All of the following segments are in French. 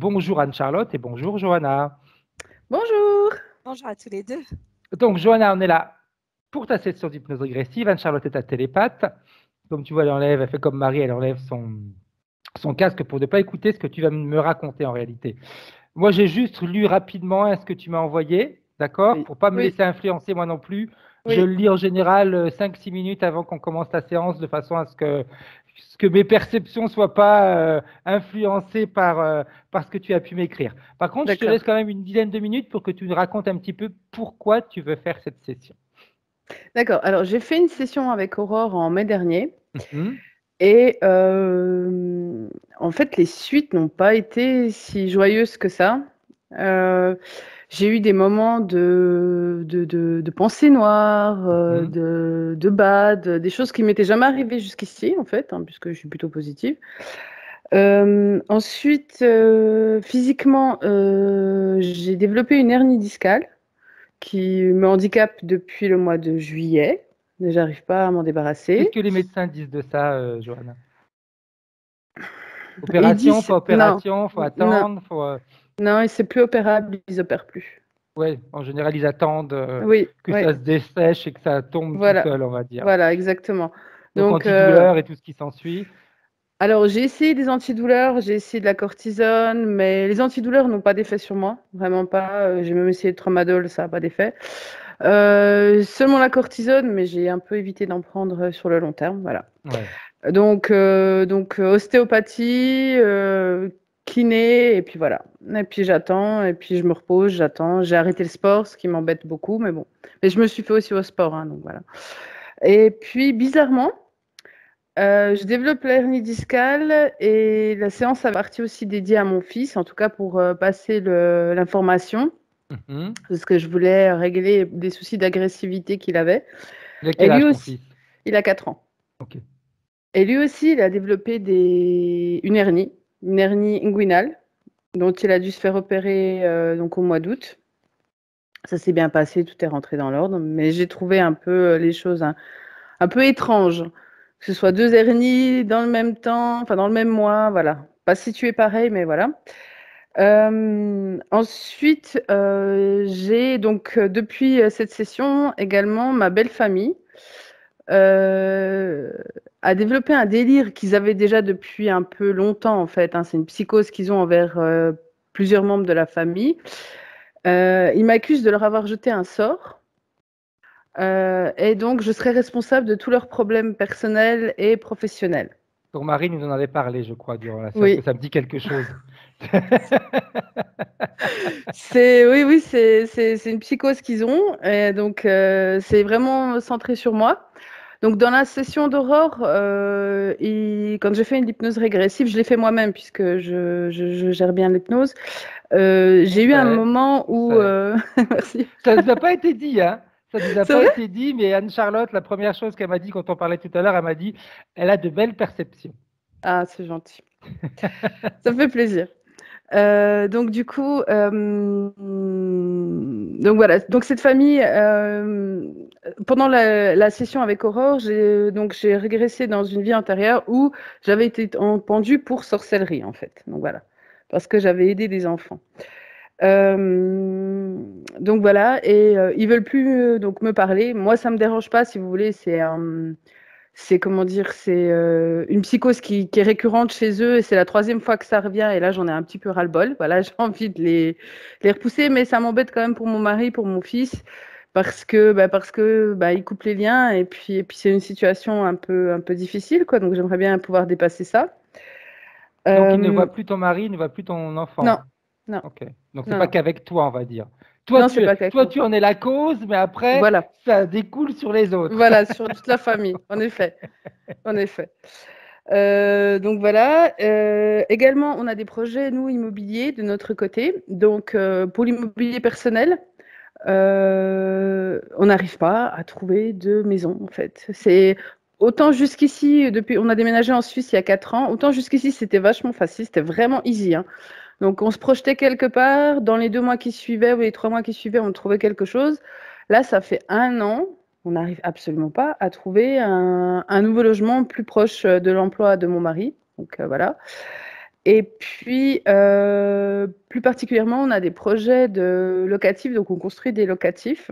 Bonjour Anne-Charlotte et bonjour Johanna. Bonjour. Bonjour à tous les deux. Donc Johanna, on est là pour ta session d'hypnose régressive. Anne-Charlotte est ta télépathe. Comme tu vois, elle fait comme Marie, elle enlève son casque pour ne pas écouter ce que tu vas me raconter en réalité. Moi, j'ai juste lu rapidement ce que tu m'as envoyé, d'accord, Oui, pour pas me oui, laisser influencer moi non plus. Je oui, le lis en général 5-6 minutes avant qu'on commence la séance, de façon à ce que mes perceptions ne soient pas influencées par ce que tu as pu m'écrire. Par contre, je te d'accord. laisse quand même une dizaine de minutes pour que tu nous racontes un petit peu pourquoi tu veux faire cette session. D'accord. Alors, j'ai fait une session avec Aurore en mai dernier Mhm. et en fait, les suites n'ont pas été si joyeuses que ça. Euh, j'ai eu des moments de pensées noires, Mhm. de bad, des choses qui m'étaient jamais arrivées jusqu'ici, en fait, hein, puisque je suis plutôt positive. Ensuite, physiquement, j'ai développé une hernie discale qui me handicape depuis le mois de juillet. J'arrive pas à m'en Qu'est-ce débarrasser. que les médecins disent de ça, Johanna? Ils Opération, disent pas non, opération, faut non, attendre, non, et c'est plus opérable, ils opèrent plus. ouais, en général, ils attendent Oui, que oui, ça se dessèche et que ça tombe tout voilà, seul, on va dire. voilà, exactement. Donc Donc, antidouleur et tout ce qui s'ensuit. alors j'ai essayé des antidouleurs, j'ai essayé de la cortisone, mais les antidouleurs n'ont pas d'effet sur moi, vraiment pas. J'ai même essayé de tramadol, ça n'a pas d'effet. Seulement la cortisone, mais j'ai un peu évité d'en prendre sur le long terme, voilà. Ouais. Donc ostéopathie, kiné, et puis voilà. Et puis j'attends, et puis je me repose, j'attends. J'ai arrêté le sport, ce qui m'embête beaucoup, mais bon. Mais je me suis fait aussi au sport, hein, donc voilà. Et puis bizarrement, je développe l'hernie discale et la séance a partie aussi dédiée à mon fils, en tout cas pour passer l'information, Mhm. parce que je voulais régler des soucis d'agressivité qu'il avait. Il a Et quel lui âge ton aussi, fils? il a 4 ans. Ok. Et lui aussi, il a développé une hernie inguinale, dont il a dû se faire opérer donc au mois d'août. Ça s'est bien passé, tout est rentré dans l'ordre, mais j'ai trouvé un peu les choses un peu étranges. Que ce soit deux hernies dans le même temps, enfin dans le même mois, voilà. Pas situé pareil, mais voilà. Ensuite, j'ai donc depuis cette session également ma belle famille euh, a développé un délire qu'ils avaient déjà depuis un peu longtemps en fait, hein. C'est une psychose qu'ils ont envers plusieurs membres de la famille. Ils m'accusent de leur avoir jeté un sort. Et donc, je serai responsable de tous leurs problèmes personnels et professionnels. Ton mari nous en avait parlé, je crois, durant la séance, que Oui, ça me dit quelque chose. oui, c'est une psychose qu'ils ont. Et donc, c'est vraiment centré sur moi. Donc, dans la session d'aurore, quand j'ai fait une hypnose régressive, je l'ai fait moi-même puisque je gère bien l'hypnose. On J'ai eu un sait, moment on où... sait. Merci. Ça ne nous a pas été dit, hein. Ça ne nous a C'est pas vrai? été dit, mais Anne-Charlotte, la première chose qu'elle m'a dit quand on parlait tout à l'heure, elle m'a dit, elle a de belles perceptions. Ah, c'est gentil. Ça me fait plaisir. Donc du coup, donc voilà. Donc cette famille, pendant la session avec Aurore, j'ai régressé dans une vie antérieure où j'avais été pendue pour sorcellerie en fait. Donc voilà, parce que j'avais aidé des enfants. Donc voilà, et ils veulent plus donc me parler. Moi, ça me dérange pas, si vous voulez. C'est comment dire, c'est une psychose qui est récurrente chez eux et c'est la troisième fois que ça revient et là j'en ai un petit peu ras-le-bol. Voilà, j'ai envie de les repousser, mais ça m'embête quand même pour mon mari, pour mon fils, parce que ils coupent les liens et puis c'est une situation un peu difficile quoi. Donc j'aimerais bien pouvoir dépasser ça. Donc, il ne voit Euh, plus ton mari, il ne voit plus ton non, enfant. non, Ok. Donc, c'est non, pas non, qu'avec toi, on va dire. non, c'est pas quelque Toi, chose. tu en es la cause, mais après, Voilà, ça découle sur les autres. voilà, sur toute la famille, en effet, en effet. Donc voilà. Également, on a des projets, nous, immobiliers, de notre côté. Donc, pour l'immobilier personnel, on n'arrive pas à trouver de maison, en fait. C'est autant jusqu'ici, on a déménagé en Suisse il y a 4 ans, autant jusqu'ici, c'était vachement facile, c'était vraiment easy, hein. Donc, on se projetait quelque part. Dans les 2 mois qui suivaient ou les 3 mois qui suivaient, on trouvait quelque chose. Là, ça fait 1 an. On n'arrive absolument pas à trouver un nouveau logement plus proche de l'emploi de mon mari. Donc, voilà. Et puis, plus particulièrement, on a des projets de locatifs, donc on construit des locatifs.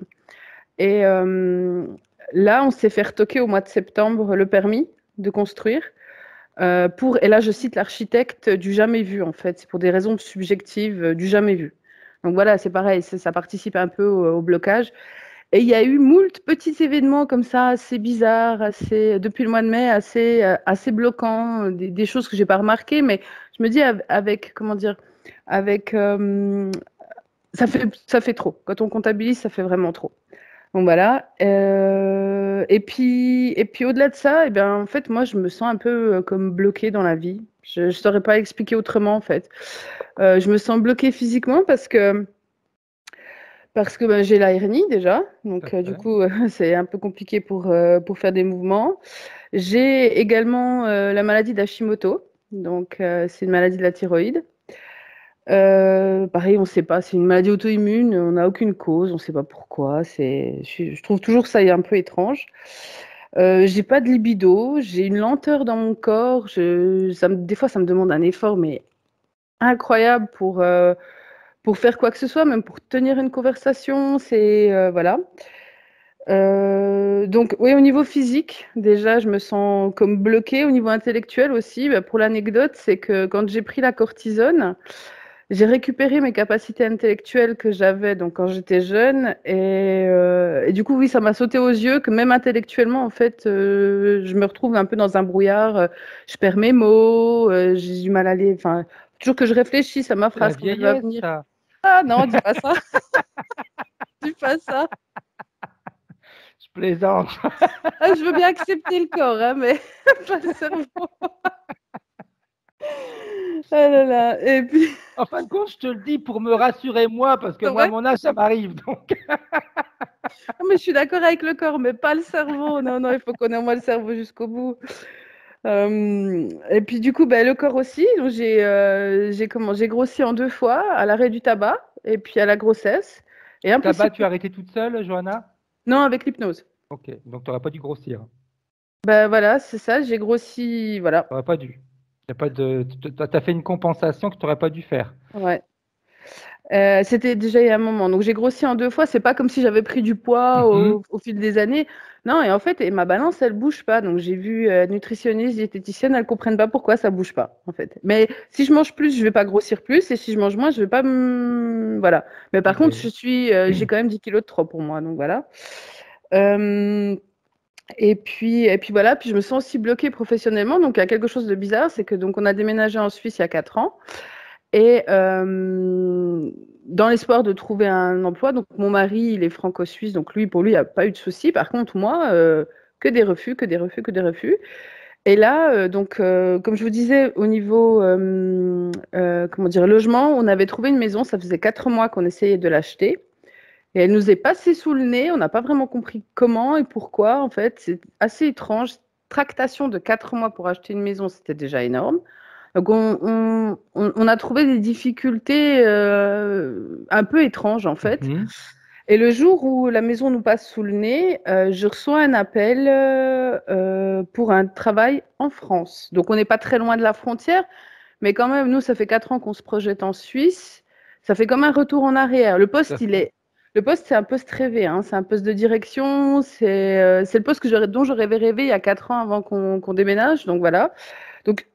Et là, on s'est fait retoquer au mois de septembre le permis de construire. Et là, je cite l'architecte du jamais vu, en fait. C'est pour des raisons subjectives du jamais vu. Donc voilà, c'est pareil, ça participe un peu au blocage. Et il y a eu moult petits événements comme ça, assez bizarres, depuis le mois de mai, assez bloquants, des choses que j'ai pas remarquées, mais je me dis avec, comment dire, avec, ça fait trop. Quand on comptabilise, ça fait vraiment trop. Donc voilà. Et puis au-delà de ça, eh bien, en fait, moi, je me sens un peu comme bloquée dans la vie. Je ne saurais pas expliquer autrement, en fait. Je me sens bloquée physiquement parce que ben, j'ai la hernie déjà. Donc, du coup, c'est un peu compliqué pour faire des mouvements. J'ai également la maladie d'Hashimoto. Donc, c'est une maladie de la thyroïde. Pareil, on ne sait pas, c'est une maladie auto-immune, on n'a aucune cause, on ne sait pas pourquoi. Je trouve toujours ça un peu étrange. J'ai pas de libido, j'ai une lenteur dans mon corps. Des fois, ça me demande un effort, mais incroyable pour faire quoi que ce soit, même pour tenir une conversation. Voilà. Donc, oui, au niveau physique, déjà, je me sens comme bloquée. Au niveau intellectuel aussi, bah, pour l'anecdote, c'est que quand j'ai pris la cortisone, j'ai récupéré mes capacités intellectuelles que j'avais donc quand j'étais jeune et du coup oui ça m'a sauté aux yeux que même intellectuellement en fait je me retrouve un peu dans un brouillard, je perds mes mots, j'ai du mal à aller enfin toujours que je réfléchis à ma C'est la phrase quand elle va vieillesse, venir. ça. Ah non, dis pas ça, dis pas ça. Je plaisante. Ah, je veux bien accepter le corps hein, mais pas le cerveau. Ah là là et puis En fin de compte, je te le dis pour me rassurer moi, parce que c'est moi, à vrai. mon âge, ça m'arrive. Donc, Ah, mais je suis d'accord avec le corps mais pas le cerveau. Non non, il faut qu'on ait au moins le cerveau jusqu'au bout. Et puis du coup, le corps aussi. Donc j'ai grossi en 2 fois, à l'arrêt du tabac et puis à la grossesse. Et tabac, impossible. tu as arrêté toute seule, Johanna? Non, avec l'hypnose. Ok, donc tu n'aurais pas dû grossir. Voilà, c'est ça. J'ai grossi, Tu voilà. n'aurais pas dû. Tu as fait une compensation que tu n'aurais pas dû faire. Ouais. C'était déjà il y a un moment. Donc j'ai grossi en 2 fois. C'est pas comme si j'avais pris du poids Mhm. au fil des années. Non, et en fait, ma balance, elle bouge pas. Donc j'ai vu nutritionniste, diététicienne, elles comprennent pas pourquoi ça bouge pas, en fait. Mais si je mange plus, je vais pas grossir plus. Et si je mange moins, je vais pas. Voilà. Mais par contre, Mais j'ai quand même 10 kilos de trop pour moi. Donc voilà. Euh, et puis voilà. Puis je me sens aussi bloquée professionnellement. Donc il y a quelque chose de bizarre, c'est que donc on a déménagé en Suisse il y a 4 ans. Et dans l'espoir de trouver un emploi, donc mon mari, il est franco-suisse, donc lui, pour lui, il n'y a pas eu de souci. Par contre, moi, que des refus, que des refus, que des refus. Et là, comme je vous disais, au niveau, comment dire, logement, on avait trouvé une maison, ça faisait 4 mois qu'on essayait de l'acheter. Et elle nous est passée sous le nez, on n'a pas vraiment compris comment et pourquoi, en fait. C'est assez étrange. Tractation de 4 mois pour acheter une maison, c'était déjà énorme. Donc on a trouvé des difficultés un peu étranges en fait. mhm. Et le jour où la maison nous passe sous le nez, je reçois un appel pour un travail en France. Donc on n'est pas très loin de la frontière, mais quand même, nous, ça fait 4 ans qu'on se projette en Suisse. Ça fait comme un retour en arrière. Tout à fait. Le poste, c'est un poste rêvé, hein. C'est un poste de direction. C'est le poste dont j'aurais rêvé il y a 4 ans avant qu'on déménage. Donc voilà. Donc,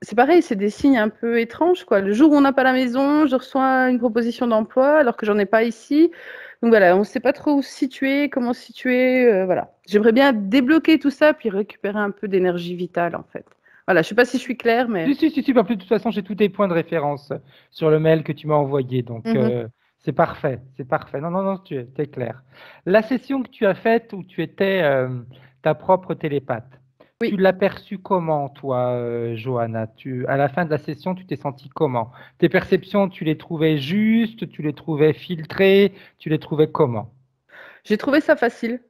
c'est pareil, c'est des signes un peu étranges, quoi. Le jour où on n'a pas la maison, je reçois une proposition d'emploi alors que j'en ai pas ici. Donc voilà, on ne sait pas trop où se situer, comment se situer. Voilà. J'aimerais bien débloquer tout ça puis récupérer un peu d'énergie vitale, en fait. Voilà, je ne sais pas si je suis claire, mais. Si, si, si, si, bah, de toute façon, j'ai tous tes points de référence sur le mail que tu m'as envoyé. Donc, Mhm. c'est parfait. C'est parfait. Non, non, non, tu es clair. La session que tu as faite où tu étais ta propre télépathe, tu Oui. l'as perçue comment, toi, Johanna? À la fin de la session, tu t'es sentie comment? Tes perceptions, tu les trouvais justes, tu les trouvais filtrées, tu les trouvais comment? J'ai trouvé ça facile.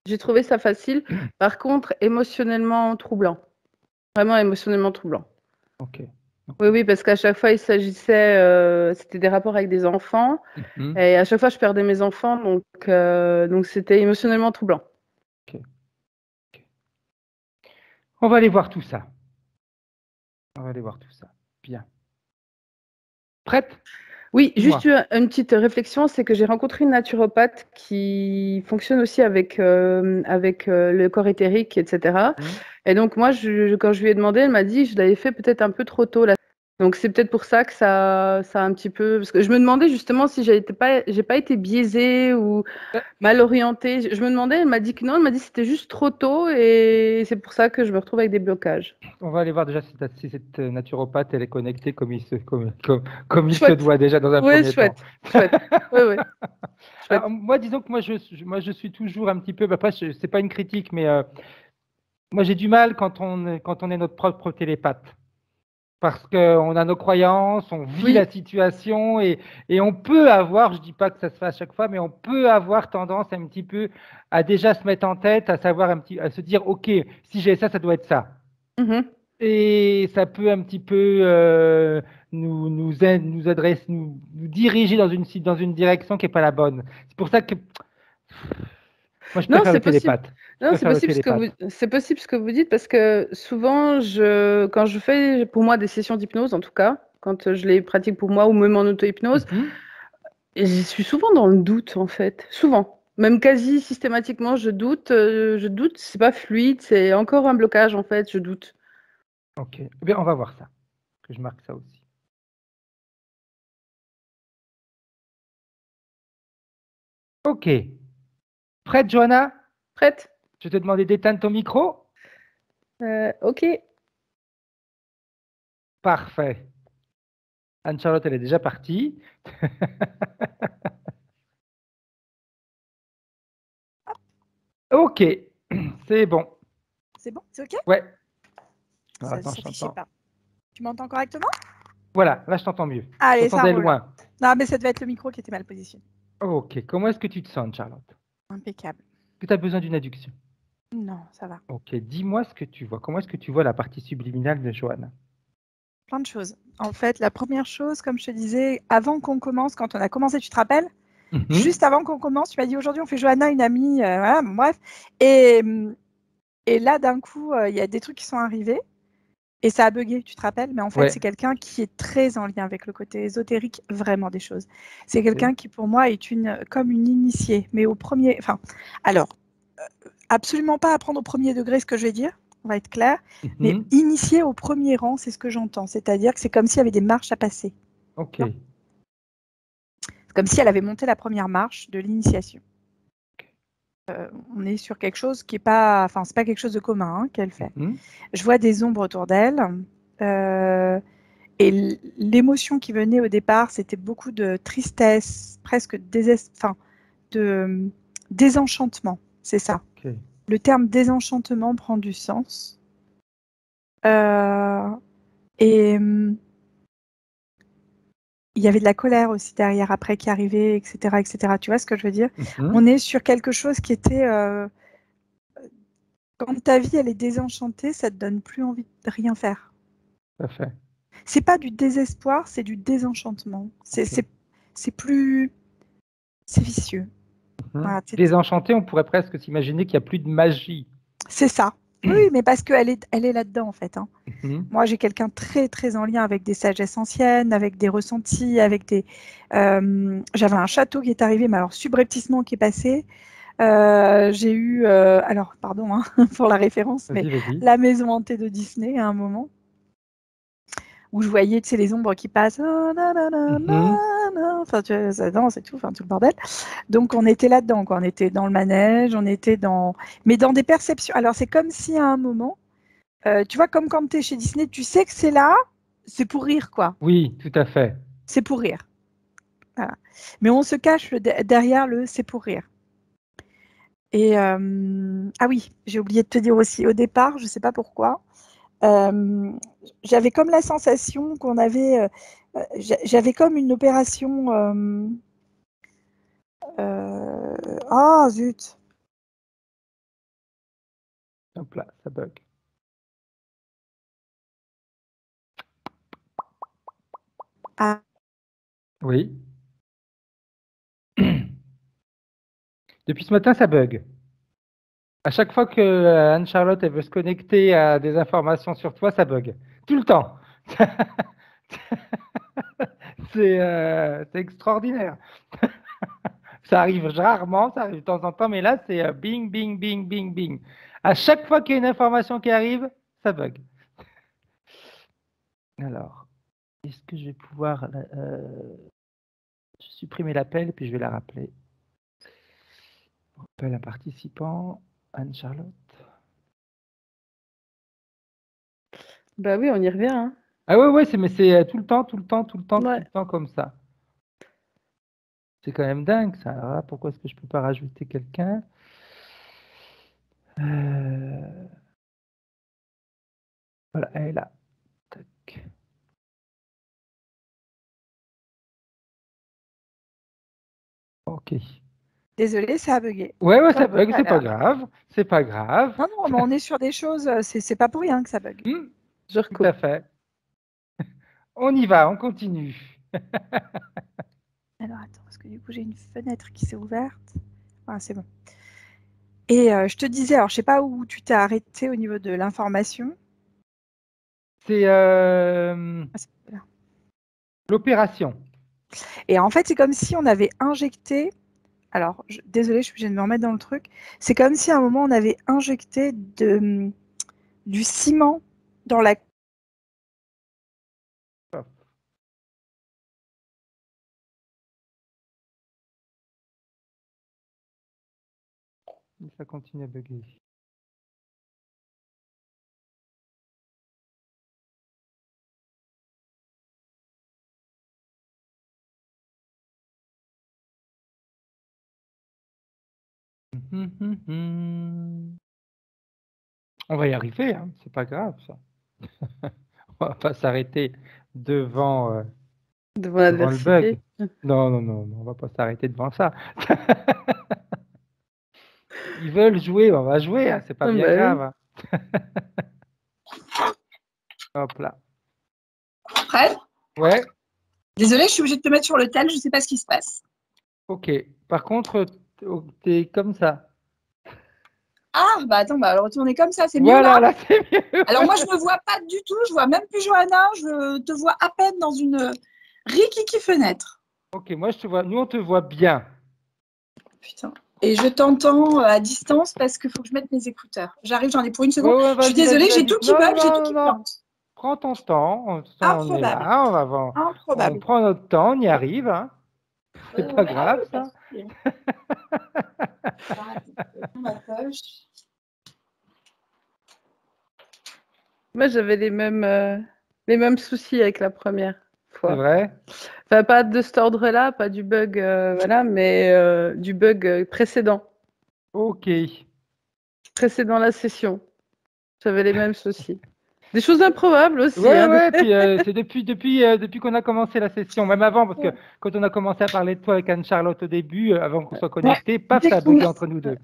J'ai trouvé ça facile. Par contre, émotionnellement troublant. Vraiment émotionnellement troublant. Ok. Oui, Ok. oui, parce qu'à chaque fois, c'était des rapports avec des enfants. Mhm. Et à chaque fois, je perdais mes enfants. Donc c'était émotionnellement troublant. Ok. Ok. On va aller voir tout ça. On va aller voir tout ça. Bien. Prête? Oui, Dis-moi. juste une petite réflexion, c'est que j'ai rencontré une naturopathe qui fonctionne aussi avec, le corps éthérique, etc. Hmm. Et donc moi, quand je lui ai demandé, elle m'a dit que je l'avais fait peut-être un peu trop tôt là. Donc c'est peut-être pour ça que ça a un petit peu. Parce que je me demandais justement si j'ai pas été biaisée ou Euh, mal orientée. Je me demandais, elle m'a dit que non, elle m'a dit que c'était juste trop tôt et c'est pour ça que je me retrouve avec des blocages. On va aller voir déjà si cette naturopathe elle est connectée comme il se Chouette. doit déjà dans un Oui, premier temps. chouette. Chouette. Oui, oui. Alors, Chouette. moi, disons que moi, je suis toujours un petit peu. Après, c'est pas une critique, mais moi, j'ai du mal quand on est notre propre télépathe. Parce qu'on a nos croyances, on vit la Oui. situation et on peut avoir, je dis pas que ça se fait à chaque fois, mais on peut avoir tendance un petit peu à déjà se mettre en tête, à savoir à se dire, OK, si j'ai ça, ça doit être ça. Mhm. Et ça peut un petit peu nous adresser, nous diriger dans une direction qui n'est pas la bonne. C'est pour ça que moi, je Non, préfère le c'est possible. télépathe. Je Non, c'est préfère le possible ce que télépathe. c'est possible ce que vous dites parce que souvent, quand je fais pour moi des sessions d'hypnose, en tout cas, quand je les pratique pour moi ou même en auto-hypnose, Mhm. je suis souvent dans le doute en fait. Souvent. Même quasi systématiquement, je doute, c'est pas fluide, c'est encore un blocage en fait, je doute. OK. Eh bien, on va voir ça. Que je marque ça aussi. OK. Prête, Johanna? Prête? Je vais te demander d'éteindre ton micro. Ok. Parfait. Anne-Charlotte, elle est déjà partie. OK. C'est bon. C'est bon? C'est OK? Ouais. Alors, Ça attends, je s'affichait t'entends. pas. Tu m'entends correctement? Voilà, là, je t'entends mieux. Je Allez, ça t'entendais roule. loin. Non, mais ça devait être le micro qui était mal positionné. OK. Comment est-ce que tu te sens, Charlotte? Impeccable. Est-ce que tu as besoin d'une adduction? Non, ça va. Ok, dis-moi ce que tu vois. Comment est-ce que tu vois la partie subliminale de Johanna? Plein de choses. En fait, la première chose, comme je te disais, avant qu'on commence, quand on a commencé, tu te rappelles? Juste avant qu'on commence, tu m'as dit aujourd'hui on fait Johanna, une amie, voilà, bon, bref. Et là, d'un coup, il y a des trucs qui sont arrivés et ça a bugué, tu te rappelles? Mais en fait, Ouais. c'est quelqu'un qui est très en lien avec le côté ésotérique, vraiment des choses. C'est quelqu'un Ok. qui, pour moi, est comme une initiée. Mais alors, absolument pas à prendre au premier degré ce que je vais dire, on va être clair, mais Mhm. initiée au premier rang, c'est ce que j'entends. C'est-à-dire que c'est comme s'il y avait des marches à passer. Ok. Non. C'est comme si elle avait monté la première marche de l'initiation. On est sur quelque chose qui est pas, enfin, c'est pas quelque chose de commun hein, qu'elle fait. Mhm. Je vois des ombres autour d'elle. Et l'émotion qui venait au départ, c'était beaucoup de tristesse, presque de désenchantement. C'est ça. Ok. Le terme désenchantement prend du sens. Euh, et il y avait de la colère aussi derrière après qui arrivait, etc., etc. Tu vois ce que je veux dire? Mhm. On est sur quelque chose qui était quand ta vie elle est désenchantée, ça te donne plus envie de rien faire. Parfait. C'est pas du désespoir, c'est du désenchantement. Ok. C'est plus, c'est vicieux. Mhm. Voilà, Désenchanté, on pourrait presque s'imaginer qu'il n'y a plus de magie. c'est ça. Oui, mais parce qu'elle elle est là-dedans en fait. Hein. Mhm. Moi, j'ai quelqu'un très très en lien avec des sagesses anciennes, avec des ressentis, avec des. J'avais un château qui est arrivé, mais alors subrepticement qui est passé. J'ai eu, alors pardon hein, pour la référence, mais Vas-y, vas-y. la maison hantée de Disney à un moment où je voyais, tu sais, les ombres qui passent. Oh, Mhm. enfin, tu vois, ça danse et tout, enfin tout le bordel. Donc on était là-dedans, quoi. On était dans le manège, on était mais dans des perceptions. Alors c'est comme si à un moment, tu vois, comme quand tu es chez Disney, tu sais que c'est là, c'est pour rire, quoi. Oui, tout à fait. C'est pour rire. Voilà. Mais on se cache derrière le c'est pour rire. Et ah oui, j'ai oublié de te dire aussi, au départ, je ne sais pas pourquoi, j'avais comme la sensation qu'on avait, j'avais comme une opération, ah zut, Hop là, ça bug. ah, Oui. Depuis ce matin, ça bug. À chaque fois que Anne-Charlotte elle veut se connecter à des informations sur toi, ça bug. Tout le temps. C'est extraordinaire. Ça arrive rarement, ça arrive de temps en temps, mais là, c'est bing, bing, bing, bing, bing. À chaque fois qu'il y a une information qui arrive, ça bug. Alors, est-ce que je vais pouvoir supprimer l'appel, puis je vais la rappeler. On appelle un participant, Anne-Charlotte. Bah oui, on y revient. Hein. Ah ouais, mais c'est tout le temps, tout le temps, tout le temps, Ouais. tout le temps comme ça. C'est quand même dingue, ça. Alors là, pourquoi est-ce que je peux pas rajouter quelqu'un? Voilà, elle est là. Tac. Ok. Désolée, ça a bugué. Ouais, ça bug, c'est pas grave. C'est pas grave. Non, mais on est sur des choses, c'est pas pour rien que ça bug. Je Tout à fait. On y va, on continue. Alors attends, parce que du coup j'ai une fenêtre qui s'est ouverte. Ah, c'est bon. Et je te disais, alors je sais pas où tu t'es arrêté au niveau de l'information. C'est l'opération. Et en fait, c'est comme si on avait injecté. Alors, désolée, je suis obligée de me remettre dans le truc. C'est comme si à un moment on avait injecté du ciment dans la. Ça continue à bugger. On va y arriver, hein. C'est pas grave ça. On va pas s'arrêter devant devant l'adversité. Le bug. Non, on va pas s'arrêter devant ça. Ils veulent jouer, on va jouer, hein. C'est pas bien grave. Hein. Hop là. Prête? Ouais. Désolée, je suis obligée de te mettre sur le tel, je sais pas ce qui se passe. Ok. Par contre, t'es comme ça. Ah, bah attends, bah retourner comme ça, c'est mieux Voilà, là. là c'est mieux. Alors moi, je me vois pas du tout, je vois même plus Johanna, je te vois à peine dans une rikiki fenêtre. Ok, moi je te vois, nous on te voit bien. Putain. Et je t'entends à distance parce qu'il faut que je mette mes écouteurs. J'arrive, j'en ai pour une seconde. Ouais, Je suis désolée, j'ai tout qui bug, j'ai tout qui plante. Prends ton temps, on est Improbable. là, on va voir. Improbable. On prend notre temps, on y arrive. Hein. C'est pas grave ça. Moi, j'avais les mêmes soucis avec la première fois. C'est vrai? Enfin, pas de cet ordre-là, pas du bug, voilà, mais du bug précédent. Ok. Précédent la session. J'avais les mêmes soucis. Des choses improbables aussi. Ouais, hein. ouais, puis c'est depuis qu'on a commencé la session, même avant, parce que quand on a commencé à parler de toi avec Anne-Charlotte au début, avant qu'on soit connectés, paf, ça a bugué entre nous deux.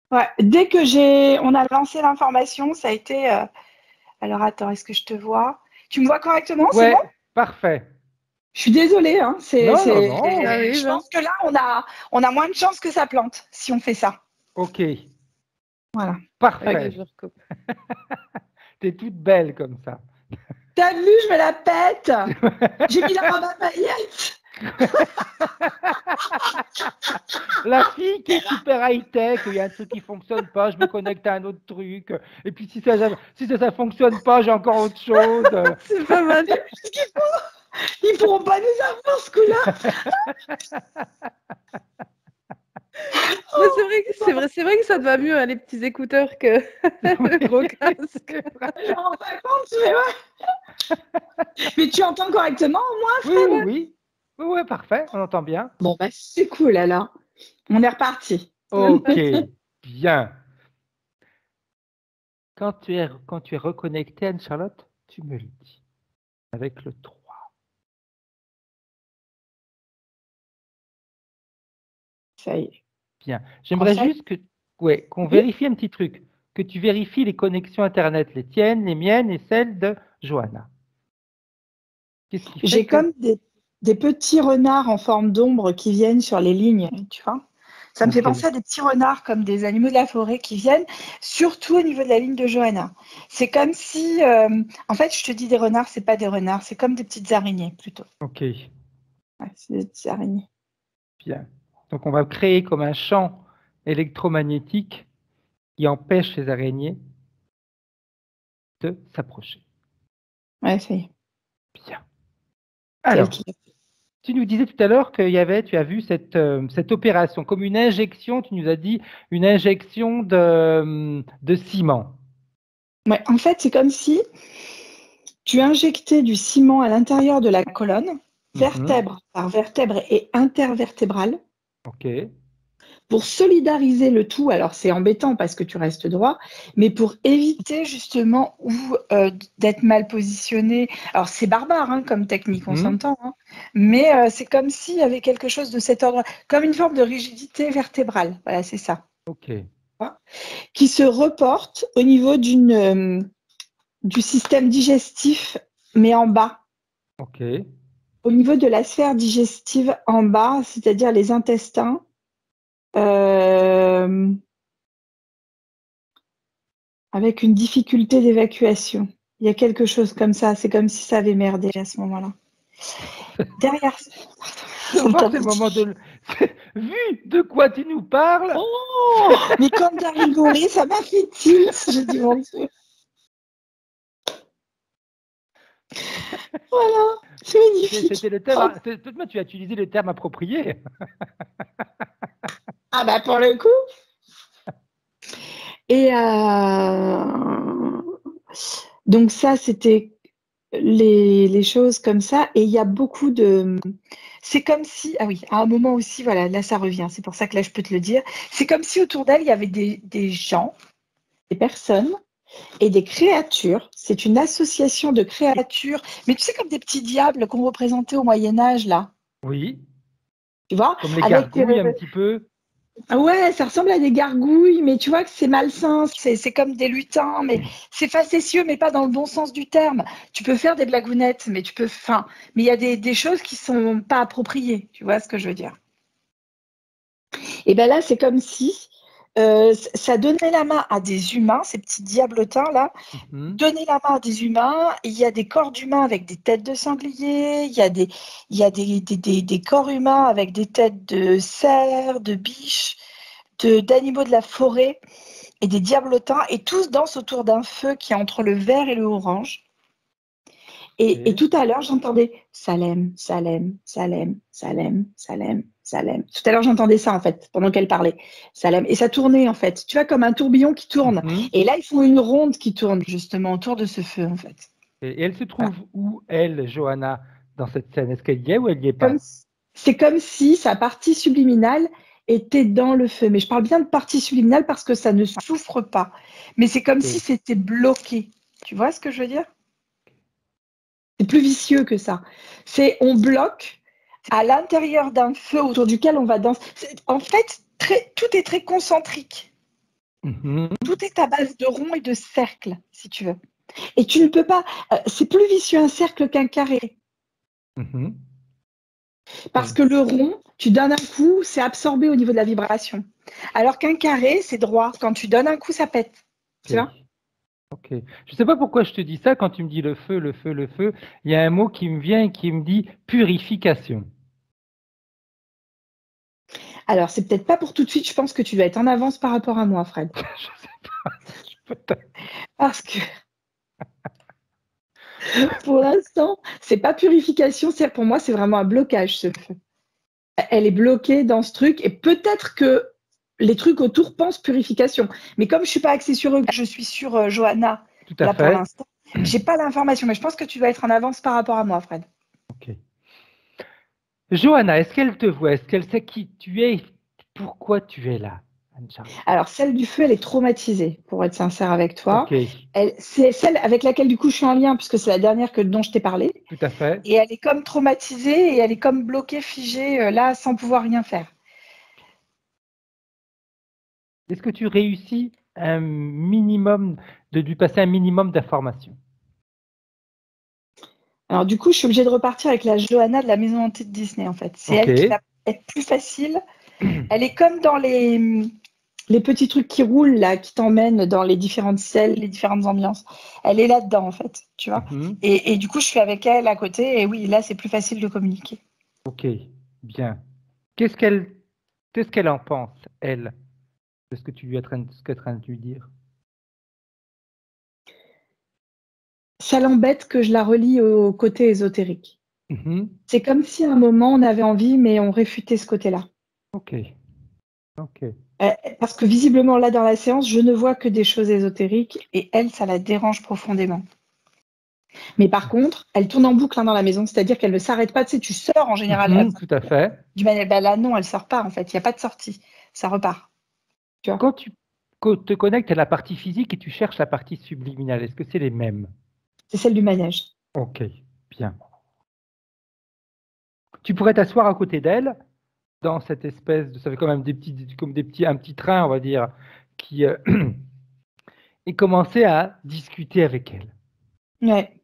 Ouais, dès que on a lancé l'information, ça a été. Alors attends, est-ce que je te vois? Tu me vois correctement? Ouais, c'est bon? parfait. Je suis désolée, hein. Non, Je pense que là, on a moins de chances que ça plante si on fait ça. Ok. Voilà. Parfait. Ok, je recoupe. T'es toute belle comme ça. T'as vu, je me la pète. J'ai mis la robe à paillettes. La fille qui est super high-tech, il y a un truc qui fonctionne pas, je me connecte à un autre truc. Et puis si ça fonctionne pas, j'ai encore autre chose. C'est pas mal. Ils pourront pas nous avoir ce coup-là. C'est vrai que ça te va mieux, hein, les petits écouteurs, que le gros casque. Je m'en rends pas compte, mais ouais. Mais tu entends correctement au moins, Fred? Oui. Oui, parfait, on entend bien. Bon, bah c'est cool alors. On est reparti. Ok, bien. Quand tu es reconnecté, Anne-Charlotte, tu me le dis. Avec le 3. Ça y est. Bien. J'aimerais juste qu'on vérifie un petit truc. Que tu vérifies les connexions Internet, les tiennes, les miennes et celles de Johanna. J'ai comme des petits renards en forme d'ombre qui viennent sur les lignes, tu vois. Ça me fait Ok. penser à des petits renards comme des animaux de la forêt qui viennent, surtout au niveau de la ligne de Johanna. C'est comme si, en fait, je te dis des renards, c'est pas des renards, c'est comme des petites araignées plutôt. Ok, Ouais, c'est des petites araignées. bien. Donc, on va créer comme un champ électromagnétique qui empêche les araignées de s'approcher. Ouais, ça y est. Bien. C'est elle Alors, qui l'a fait. tu nous disais tout à l'heure tu as vu cette opération comme une injection, tu nous as dit une injection de ciment. Ouais, en fait, c'est comme si tu injectais du ciment à l'intérieur de la colonne, vertèbre par vertèbre et intervertébrale, Ok, pour solidariser le tout. Alors, c'est embêtant parce que tu restes droit, mais pour éviter justement d'être mal positionné. Alors, c'est barbare hein, comme technique, on s'entend, hein, mais c'est comme s'il y avait quelque chose de cet ordre, comme une forme de rigidité vertébrale. Voilà, c'est ça. ok, Qui se reporte au niveau du système digestif, mais en bas. ok, Au niveau de la sphère digestive en bas, c'est-à-dire les intestins, avec une difficulté d'évacuation. Il y a quelque chose comme ça. C'est comme si ça avait merdé à ce moment-là. Derrière. On va voir, c'est le moment de. Vu de quoi tu nous parles, Oh, mais quand t'as rigolé, ça m'a fait tilt. J'ai dit, mon Dieu. Voilà, c'est magnifique. c'était le terme. Toi, tu as utilisé le terme approprié. Ah bah pour le coup. Et donc ça, c'était les choses comme ça. Et il y a beaucoup de... C'est comme si... Ah oui, à un moment aussi, voilà, là ça revient. C'est pour ça que là, je peux te le dire. C'est comme si autour d'elle, il y avait des gens, des personnes et des créatures. C'est une association de créatures. Mais tu sais, comme des petits diables qu'on représentait au Moyen-Âge, là. Oui, Tu vois? comme les Avec, gargouilles un petit peu. ouais, ça ressemble à des gargouilles, mais tu vois que c'est malsain, c'est comme des lutins, mais c'est facétieux, mais pas dans le bon sens du terme. Tu peux faire des blagounettes, mais mais il y a des choses qui sont pas appropriées, tu vois ce que je veux dire. Et ben là, c'est comme si ça donnait la main à des humains, ces petits diablotins là, donner la main à des humains. Il y a des corps d'humains avec des têtes de sangliers, il y a des corps humains avec des têtes de cerfs, de biches, d'animaux de la forêt et des diablotins, et tous dansent autour d'un feu qui est entre le vert et le orange. Et tout à l'heure, j'entendais Salem, Salem, Salem, Salem, Salem, Salem. Tout à l'heure, j'entendais ça, en fait, pendant qu'elle parlait. Salem. Et ça tournait, en fait. Tu vois, comme un tourbillon qui tourne. Et là, ils font une ronde qui tourne, justement, autour de ce feu, en fait. Et elle se trouve où, elle, Johanna, dans cette scène? Est-ce qu'elle y est ou elle n'y est pas? C'est comme si sa partie subliminale était dans le feu. Mais je parle bien de partie subliminale parce que ça ne souffre pas. Mais c'est comme si c'était bloqué. Tu vois ce que je veux dire? C'est plus vicieux que ça. On bloque à l'intérieur d'un feu autour duquel on va danser. En fait, tout est très concentrique. Tout est à base de ronds et de cercles, si tu veux. Et tu ne peux pas... c'est plus vicieux un cercle qu'un carré. Parce que le rond, tu donnes un coup, c'est absorbé au niveau de la vibration. Alors qu'un carré, c'est droit. Quand tu donnes un coup, ça pète. Tu vois? Ok. Je ne sais pas pourquoi je te dis ça quand tu me dis le feu, le feu, le feu. Il y a un mot qui me vient et qui me dit purification. Alors, c'est peut-être pas pour tout de suite. Je pense que tu vas être en avance par rapport à moi, Fred. Je sais pas. Parce que pour l'instant, c'est pas purification. Pour moi, c'est vraiment un blocage, ce feu. Elle est bloquée dans ce truc et peut-être que les trucs autour pensent purification. Mais comme je suis pas axée sur eux, je suis sur Johanna. Tout à là fait. pour l'instant, j'ai pas l'information, mais je pense que tu vas être en avance par rapport à moi, Fred. Ok. Johanna, est-ce qu'elle te voit? Est-ce qu'elle sait qui tu es? Pourquoi tu es là, Anne-Charlotte? Alors, celle du feu, elle est traumatisée, pour être sincère avec toi. Ok. C'est celle avec laquelle, du coup, je suis en lien, puisque c'est la dernière dont je t'ai parlé. Tout à fait. Et elle est comme traumatisée et elle est comme bloquée, figée, là, sans pouvoir rien faire. Est-ce que tu réussis un minimum de lui passer un minimum d'informations? Alors, du coup, je suis obligée de repartir avec la Johanna de la maison hantée de Disney, en fait. C'est elle qui va être plus facile Elle est comme dans les petits trucs qui roulent là, qui t'emmènent dans les différentes selles, les différentes ambiances. Elle est là-dedans en fait, tu vois. Et du coup, je suis avec elle à côté et oui, là, c'est plus facile de communiquer. Ok, bien. Qu'est-ce qu'elle en pense, elle, de ce que tu lui es en train de lui dire? Ça l'embête que je la relie au côté ésotérique. C'est comme si à un moment, on avait envie, mais on réfutait ce côté-là. Ok. Parce que visiblement, là, dans la séance, je ne vois que des choses ésotériques et elle, ça la dérange profondément. Mais par contre, elle tourne en boucle dans la maison, c'est-à-dire qu'elle ne s'arrête pas. Tu sais, tu sors en général. Tout à fait. Là, non, elle ne sort pas, en fait. Il n'y a pas de sortie. Ça repart. Tu vois. Quand tu te connectes à la partie physique et tu cherches la partie subliminale, est-ce que c'est les mêmes? C'est celle du manège. Ok, bien. Tu pourrais t'asseoir à côté d'elle dans cette espèce de, ça fait quand même un petit train, on va dire, qui et commencer à discuter avec elle. Ouais.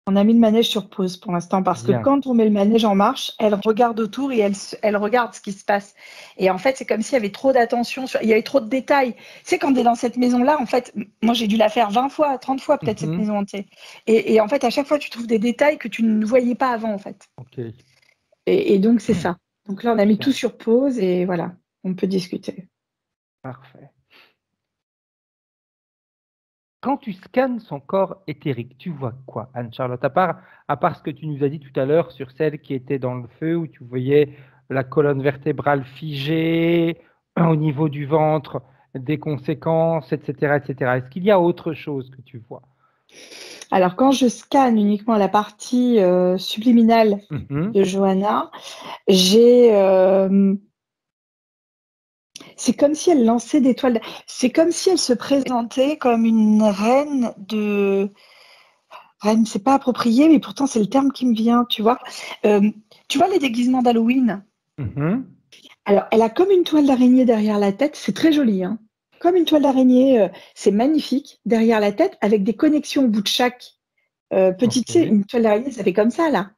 On a mis le manège sur pause pour l'instant parce que quand on met le manège en marche, elle regarde autour et elle regarde ce qui se passe. Et en fait, c'est comme s'il y avait trop d'attention, il y avait trop de détails. Tu sais, quand tu es dans cette maison-là, en fait, moi j'ai dû la faire 20 fois, 30 fois peut-être cette maison entière. Et en fait, à chaque fois, tu trouves des détails que tu ne voyais pas avant, en fait. Okay. Et donc, c'est ça. Donc là, on a mis tout sur pause et voilà, on peut discuter. Parfait. Quand tu scannes son corps éthérique, tu vois quoi, Anne-Charlotte, à part ce que tu nous as dit tout à l'heure sur celle qui était dans le feu, où tu voyais la colonne vertébrale figée, au niveau du ventre, des conséquences, etc., etc. Est-ce qu'il y a autre chose que tu vois? Alors, quand je scanne uniquement la partie subliminale de Johanna, c'est comme si elle lançait des toiles. C'est comme si elle se présentait comme une reine de. Reine, c'est pas approprié, mais pourtant c'est le terme qui me vient, tu vois. Tu vois les déguisements d'Halloween? Alors, elle a comme une toile d'araignée derrière la tête. C'est très joli, hein. Comme une toile d'araignée, c'est magnifique, derrière la tête, avec des connexions au bout de chaque petite. Tu sais, une toile d'araignée, ça fait comme ça, là.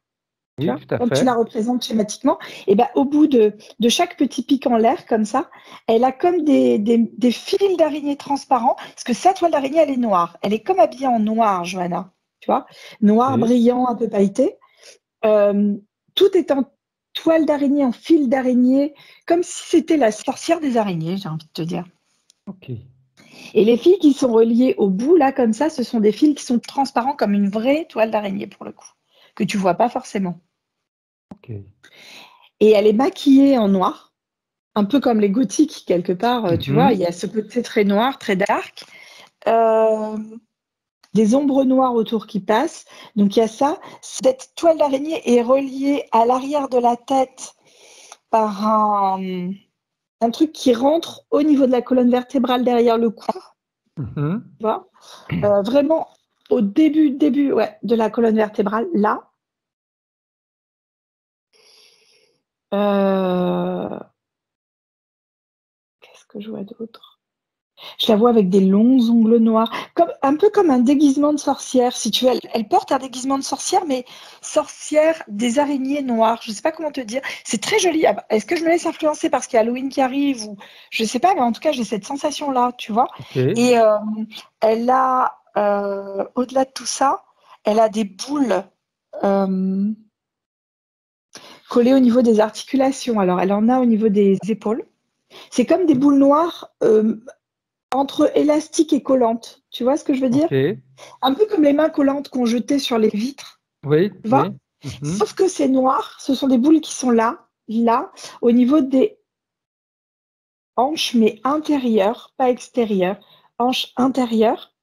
Oui, tout à fait. Quand tu la représentes schématiquement, et ben, au bout de chaque petit pic en l'air, comme ça, elle a comme des fils d'araignée transparents, parce que sa toile d'araignée, elle est noire. Elle est comme habillée en noir, Johanna. Tu vois, noir, brillant, un peu pailleté. Tout est en toile d'araignée, en fil d'araignée, comme si c'était la sorcière des araignées, j'ai envie de te dire. Ok. Et les fils qui sont reliés au bout, là, comme ça, ce sont des fils qui sont transparents comme une vraie toile d'araignée, pour le coup, que tu vois pas forcément. Okay. Et elle est maquillée en noir, un peu comme les gothiques, quelque part, tu vois, il y a ce côté très noir, très dark. Des ombres noires autour qui passent. Donc, il y a ça. Cette toile d'araignée est reliée à l'arrière de la tête par un truc qui rentre au niveau de la colonne vertébrale derrière le cou. Tu vois, vraiment au début de la colonne vertébrale, là. Qu'est-ce que je vois d'autre? Je la vois avec des longs ongles noirs, un peu comme un déguisement de sorcière, si tu veux. Elle porte un déguisement de sorcière, mais sorcière des araignées noires. Je ne sais pas comment te dire. C'est très joli. Est-ce que je me laisse influencer parce qu'il y a Halloween qui arrive ou je ne sais pas, mais en tout cas, j'ai cette sensation-là, tu vois. Et elle a, au-delà de tout ça, elle a des boules collées au niveau des articulations. Alors, elle en a au niveau des épaules. C'est comme des boules noires entre élastique et collante. Tu vois ce que je veux dire? Un peu comme les mains collantes qu'on jetait sur les vitres. Oui. Tu vois? Sauf que c'est noir. Ce sont des boules qui sont là, au niveau des hanches, mais intérieures, pas extérieures. Hanches intérieures.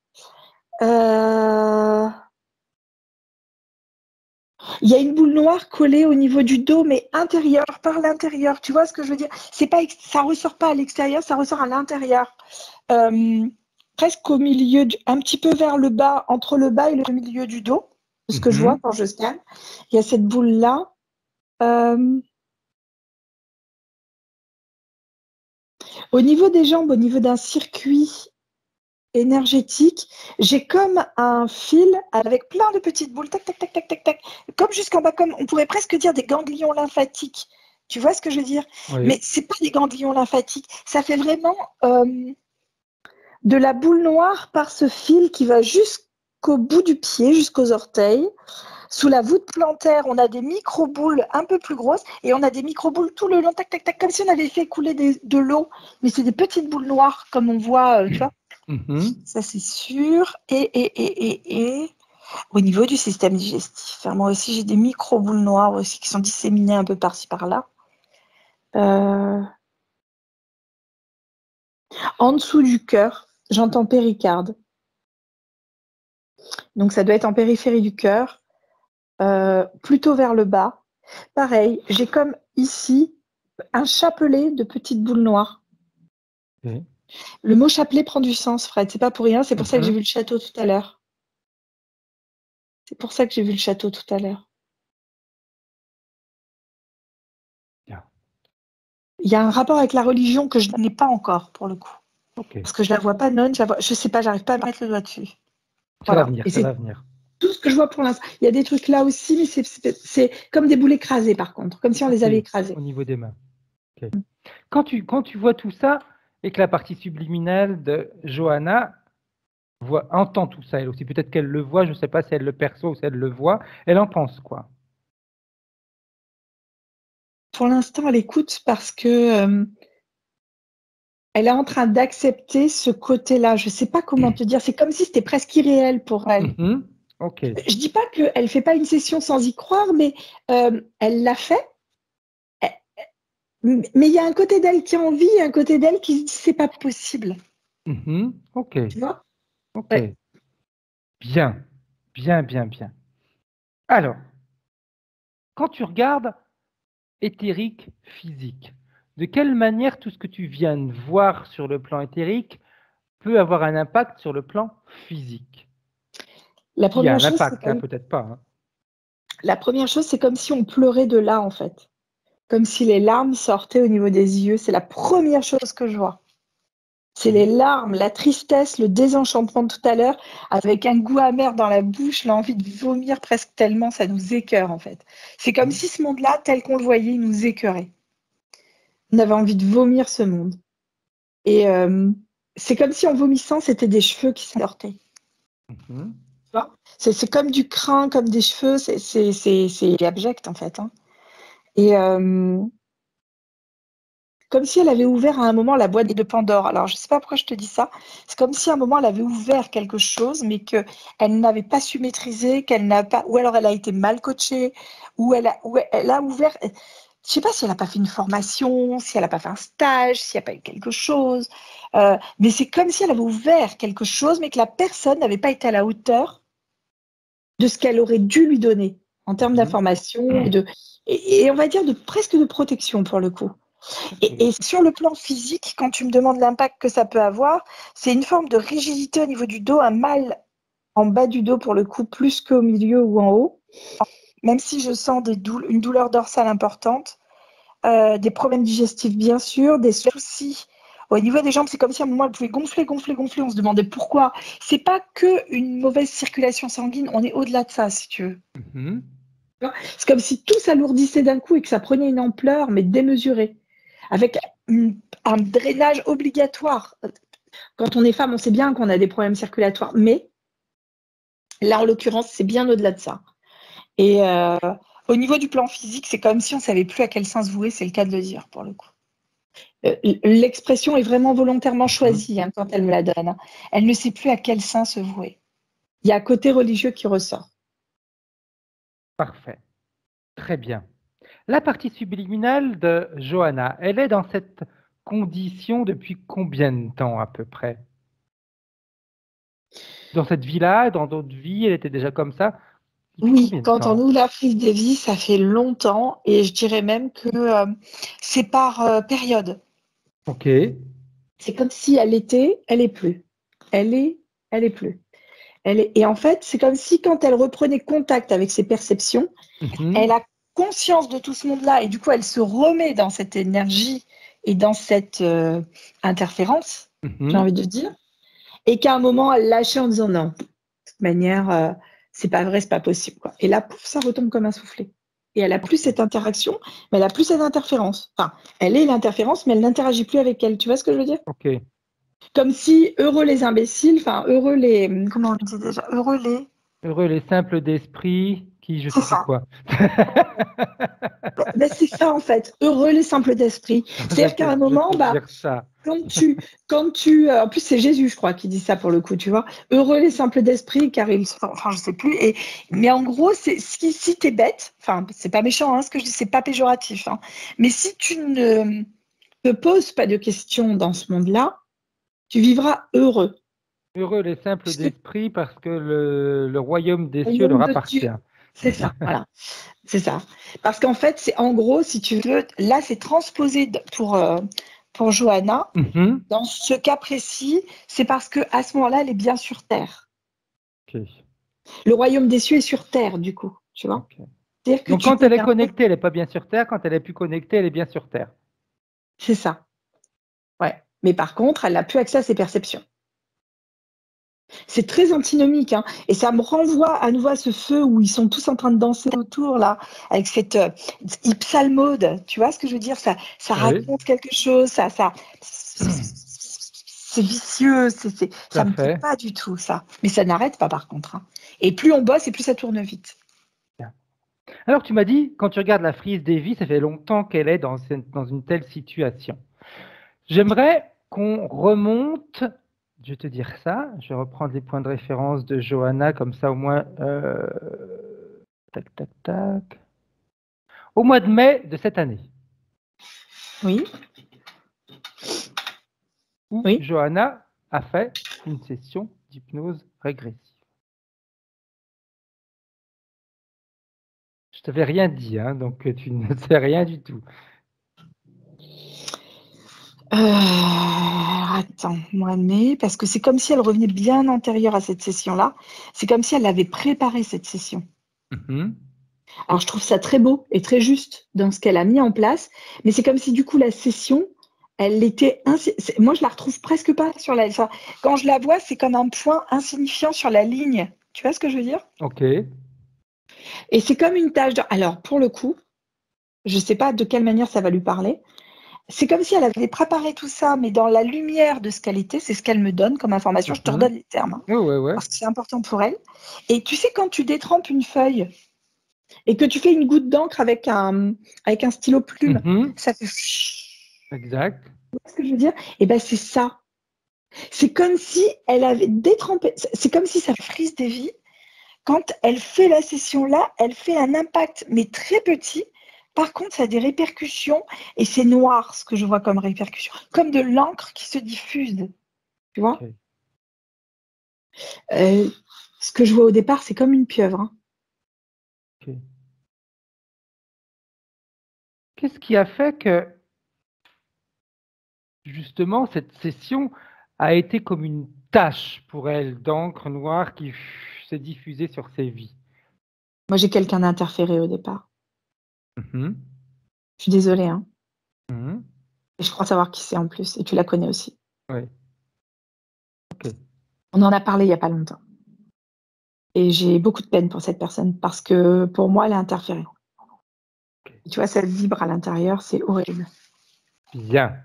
Il y a une boule noire collée au niveau du dos, mais intérieure, par l'intérieur. Tu vois ce que je veux dire? C'est pas, ça ressort pas à l'extérieur, ça ressort à l'intérieur. Presque au milieu, un petit peu vers le bas, entre le bas et le milieu du dos, ce que je vois quand je scanne. Il y a cette boule-là. Au niveau des jambes, au niveau d'un circuit énergétique, j'ai comme un fil avec plein de petites boules, tac, tac, tac, tac, tac, tac, comme jusqu'en bas, comme on pourrait presque dire des ganglions lymphatiques Tu vois ce que je veux dire? Oui. Mais c'est pas des ganglions lymphatiques. Ça fait vraiment de la boule noire par ce fil qui va jusqu'au bout du pied, jusqu'aux orteils. Sous la voûte plantaire, on a des micro-boules un peu plus grosses et on a des micro-boules tout le long, tac, tac, tac, comme si on avait fait couler de l'eau. Mais c'est des petites boules noires, comme on voit, tu vois. Ça, c'est sûr. Et au niveau du système digestif, moi aussi, j'ai des micro-boules noires aussi qui sont disséminées un peu par-ci, par-là. En dessous du cœur, j'entends péricarde. Donc, ça doit être en périphérie du cœur. Plutôt vers le bas. Pareil, j'ai comme ici un chapelet de petites boules noires. Okay. Le mot chapelet prend du sens, Fred. C'est pas pour rien. C'est pour ça que j'ai vu le château tout à l'heure. C'est pour ça que j'ai vu le château tout à l'heure. Yeah. Il y a un rapport avec la religion que je n'ai pas encore pour le coup. Okay. Parce que je la vois pas nonne. Je sais pas, j'arrive pas à mettre le doigt dessus. Ça va venir, ça va venir. Tout ce que je vois pour l'instant. Il y a des trucs là aussi, mais c'est comme des boules écrasées par contre, comme si on les avait écrasées. Au niveau des mains. Okay. Quand tu vois tout ça et que la partie subliminale de Johanna entend tout ça, elle aussi, peut-être qu'elle le voit, je ne sais pas si elle le perçoit ou si elle le voit, elle en pense quoi? Pour l'instant, elle écoute parce que elle est en train d'accepter ce côté-là. Je ne sais pas comment te dire. C'est comme si c'était presque irréel pour elle. Okay. Je ne dis pas qu'elle ne fait pas une session sans y croire, mais elle l'a fait. Mais il y a un côté d'elle qui a envie et un côté d'elle qui se dit c'est pas possible. Ok. Tu vois? Ok. Ouais. Bien. Bien, bien, bien. Alors, quand tu regardes éthérique, physique, de quelle manière tout ce que tu viens de voir sur le plan éthérique peut avoir un impact sur le plan physique? La première chose, impact, là, peut-être pas. Hein. La première chose, c'est comme si on pleurait de là, en fait. Comme si les larmes sortaient au niveau des yeux. C'est la première chose que je vois. C'est les larmes, la tristesse, le désenchantement de tout à l'heure, avec un goût amer dans la bouche, l'envie de vomir presque tellement ça nous écœure, en fait. C'est comme si ce monde-là, tel qu'on le voyait, il nous écœurait. On avait envie de vomir ce monde. Et c'est comme si en vomissant, c'était des cheveux qui sortaient. C'est comme du crin, comme des cheveux, c'est abject en fait. Hein. Et comme si elle avait ouvert à un moment la boîte de Pandore. Alors je ne sais pas pourquoi je te dis ça. C'est comme si à un moment elle avait ouvert quelque chose, mais qu'elle n'avait pas su maîtriser, qu'elle n'a pas, ou alors elle a été mal coachée, ou elle a ouvert. Je ne sais pas si elle n'a pas fait une formation, si elle n'a pas fait un stage, s'il n'y a pas eu quelque chose. Mais c'est comme si elle avait ouvert quelque chose, mais que la personne n'avait pas été à la hauteur de ce qu'elle aurait dû lui donner en termes d'information et on va dire presque de protection pour le coup. Et sur le plan physique, quand tu me demandes l'impact que ça peut avoir, c'est une forme de rigidité au niveau du dos, un mal en bas du dos pour le coup, plus qu'au milieu ou en haut. Même si je sens une douleur dorsale importante, des problèmes digestifs bien sûr, des soucis. Au niveau des jambes, c'est comme si à un moment, elle pouvait gonfler. On se demandait pourquoi. C'est pas qu'une mauvaise circulation sanguine, on est au-delà de ça, si tu veux. C'est comme si tout s'alourdissait d'un coup et que ça prenait une ampleur, mais démesurée, avec un drainage obligatoire. Quand on est femme, on sait bien qu'on a des problèmes circulatoires, mais là, en l'occurrence, c'est bien au-delà de ça. Et au niveau du plan physique, c'est comme si on ne savait plus à quel sein se vouer, c'est le cas de le dire, pour le coup. L'expression est vraiment volontairement choisie hein, quand elle me la donne. Hein. Elle ne sait plus à quel sein se vouer. Il y a un côté religieux qui ressort. Parfait. Très bien. La partie subliminale de Johanna, elle est dans cette condition depuis combien de temps à peu près? Dans cette vie-là, dans d'autres vies, elle était déjà comme ça? Oui, quand on ouvre la prise des vies, ça fait longtemps et je dirais même que c'est par période. Ok. C'est comme si elle était, elle est plus. Elle est plus. Et en fait, c'est comme si quand elle reprenait contact avec ses perceptions, elle a conscience de tout ce monde-là et du coup, elle se remet dans cette énergie et dans cette interférence, j'ai envie de dire, et qu'à un moment, elle lâchait en disant non, de toute manière, c'est pas vrai, c'est pas possible. Quoi. Et là, pouf, ça retombe comme un soufflet. et elle a plus cette interaction, mais elle a plus cette interférence. Enfin, elle est l'interférence, mais elle n'interagit plus avec elle. Tu vois ce que je veux dire? Ok. Comme si heureux les imbéciles, enfin heureux les, comment on dit déjà? Heureux les. Heureux les simples d'esprit qui je C'est sais plus ça. quoi. Ben, c'est ça en fait. Heureux les simples d'esprit. Je vais C'est-à-dire qu'à un je vais moment, te bah, dire ça. quand tu, en plus c'est Jésus, je crois, qui dit ça pour le coup, tu vois. Heureux les simples d'esprit, car ils, enfin, je sais plus. Mais en gros, c'est si t'es bête, enfin, c'est pas méchant, hein, ce que je dis, c'est pas péjoratif, hein. Mais si tu ne te poses pas de questions dans ce monde-là, tu vivras heureux. Heureux les simples Parce que d'esprit parce que le royaume des au cieux leur royaume de appartient. Dieu, c'est ça, voilà, c'est ça. Parce qu'en fait, c'est en gros, si tu veux, là, c'est transposé pour Johanna. Mhm. Dans ce cas précis, c'est parce que à ce moment-là, elle est bien sur terre. Ok, Le royaume des cieux est sur terre, du coup, tu vois. ok. C'est-à-dire que Donc tu quand peux elle est bien. connectée, elle n'est pas bien sur Terre. Quand elle est plus connectée, elle est bien sur Terre. C'est ça. Ouais. Mais par contre, elle n'a plus accès à ses perceptions. C'est très antinomique, hein. Et ça me renvoie à nouveau à ce feu où ils sont tous en train de danser autour, là, avec cette psalmode. Tu vois ce que je veux dire? Ça Oui, raconte quelque chose, c'est vicieux, tout ça à me plaît fait. pas du tout, ça. Mais ça n'arrête pas, par contre, hein. Et plus on bosse, et plus ça tourne vite. Alors tu m'as dit, quand tu regardes la frise Davy, ça fait longtemps qu'elle est dans une telle situation. J'aimerais qu'on remonte, je vais te dire ça, je vais reprendre les points de référence de Johanna, comme ça au moins, tac, tac, tac, au mois de mai de cette année, Oui, où oui. Johanna a fait une session d'hypnose régressive. Je ne t'avais rien dit, hein, donc tu ne sais rien du tout. Attends, mois de mai, parce que c'est comme si elle revenait bien antérieure à cette session-là. C'est comme si elle avait préparé cette session. Mhm. Alors, je trouve ça très beau et très juste dans ce qu'elle a mis en place, mais c'est comme si du coup la session, elle était. Moi, je la retrouve presque pas sur la. Enfin, quand je la vois, c'est comme un point insignifiant sur la ligne. Tu vois ce que je veux dire? Ok. Et c'est comme une tâche. Alors, pour le coup, je sais pas de quelle manière ça va lui parler. C'est comme si elle avait préparé tout ça, mais dans la lumière de ce qu'elle était, c'est ce qu'elle me donne comme information. Je te Mhm. redonne les termes, hein, Ouais, ouais, ouais. parce que c'est important pour elle. Et tu sais, quand tu détrempes une feuille et que tu fais une goutte d'encre avec un stylo plume, Mhm. ça fait. Exact. Tu vois ce que je veux dire? Et ben c'est ça. C'est comme si elle avait détrempé. C'est comme si ça frise des vies. Quand elle fait la session là, elle fait un impact, mais très petit. Par contre, ça a des répercussions et c'est noir ce que je vois comme répercussions, comme de l'encre qui se diffuse. Tu vois? Ok. Ce que je vois au départ, c'est comme une pieuvre, hein. Ok. Qu'est-ce qui a fait que justement cette session a été comme une tache pour elle d'encre noire qui s'est diffusée sur ses vies? Moi, j'ai quelqu'un d'interféré au départ. Mhm. Je suis désolée, hein. Mhm. Et je crois savoir qui c'est en plus. Et tu la connais aussi. Ouais. Ok. On en a parlé il n'y a pas longtemps. Et j'ai beaucoup de peine pour cette personne parce que pour moi, elle a interféré. Ok. Et tu vois, ça vibre à l'intérieur, c'est horrible. Bien.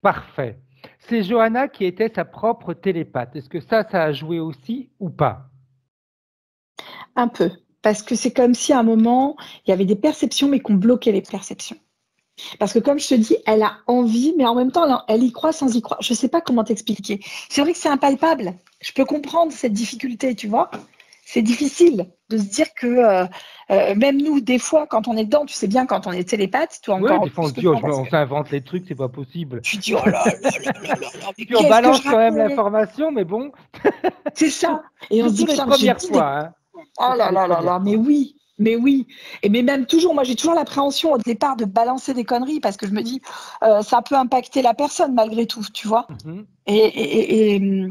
Parfait. C'est Johanna qui était sa propre télépathe. Est-ce que ça a joué aussi ou pas? Un peu. Parce que c'est comme si à un moment, il y avait des perceptions, mais qu'on bloquait les perceptions. Parce que comme je te dis, elle a envie, mais en même temps, elle y croit sans y croire. Je ne sais pas comment t'expliquer. C'est vrai que c'est impalpable. Je peux comprendre cette difficulté, tu vois. C'est difficile de se dire que même nous, des fois, quand on est dedans, tu sais bien, quand on est télépathe, toi Oui, encore des fois on plus se que dit, oh, moi, parce on que s'invente les trucs, c'est pas possible. tu dis, oh là là là là là là, mais Puis on qu'est-ce que je balance quand même raconte? l'information, mais bon, C'est ça. Et on se dit, surtout les putain, mais j'ai premières dit des. fois, hein. Oh Surtout là les là là premières là, mais fois. oui, mais oui. Et mais même toujours, moi j'ai toujours l'appréhension au départ de balancer des conneries parce que je me dis, ça peut impacter la personne malgré tout, tu vois. Mhm. Et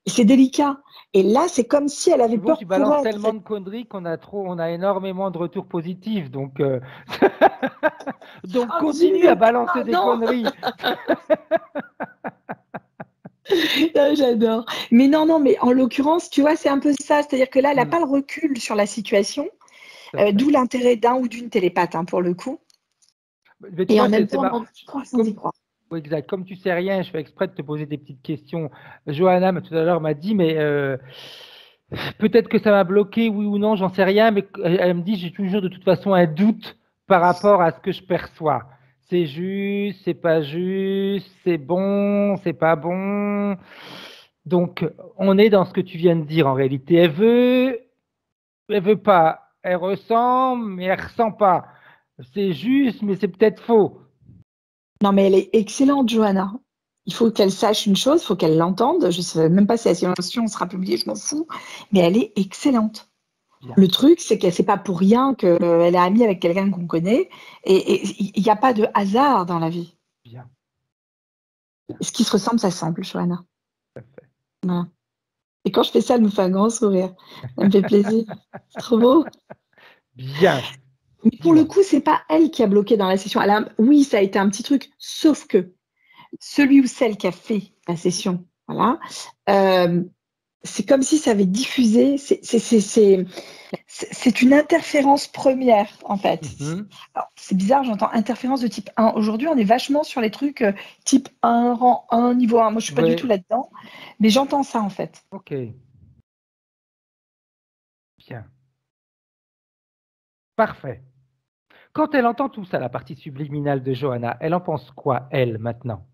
c'est délicat. Et là, c'est comme si elle avait Mais bon, peur tu pour balances elle. tellement de conneries on a énormément de retours positifs. Donc, donc Oh, continue à zut, balancer ah, des non, conneries. ah, j'adore. Mais non, non, mais en l'occurrence, tu vois, c'est un peu ça. C'est-à-dire que là, elle n'a Hmm, pas le recul sur la situation. D'où l'intérêt d'un ou d'une télépathe, hein, pour le coup. Mais tu Et vois, en même c'est temps, marrant. on y croit sans y croire. Oui, exact. Comme tu sais rien, je fais exprès de te poser des petites questions. Johanna, tout à l'heure, m'a dit, mais peut-être que ça m'a bloqué, oui ou non, j'en sais rien, mais elle me dit, j'ai toujours de toute façon un doute par rapport à ce que je perçois. C'est juste, c'est pas juste, c'est bon, c'est pas bon. Donc, on est dans ce que tu viens de dire en réalité. Elle veut pas, elle ressent, mais elle ressent pas. C'est juste, mais c'est peut-être faux. Non, mais elle est excellente, Johanna. Il faut qu'elle sache une chose, il faut qu'elle l'entende. Je ne sais même pas si la simulation sera publiée, je m'en fous. Mais elle est excellente. Bien. Le truc, c'est que c'est pas pour rien qu'elle est amie avec quelqu'un qu'on connaît. Et il n'y a pas de hasard dans la vie. Bien. Ce qui se ressemble, ça semble, Johanna. Tout à fait. Voilà. Et quand je fais ça, elle me fait un grand sourire. Ça me fait plaisir. C'est trop beau. Bien. Mais pour le Dis-moi. coup, c'est pas elle qui a bloqué dans la session. Oui, ça a été un petit truc, sauf que celui ou celle qui a fait la session, voilà, c'est comme si ça avait diffusé. C'est une interférence première, en fait. Mhm. Alors, c'est bizarre, j'entends interférence de type 1. Aujourd'hui, on est vachement sur les trucs type 1, rang 1, niveau 1. Moi, je suis pas Oui. du tout là-dedans, mais j'entends ça, en fait. Ok. Bien. Parfait. Quand elle entend tout ça, la partie subliminale de Johanna, elle en pense quoi, elle, maintenant?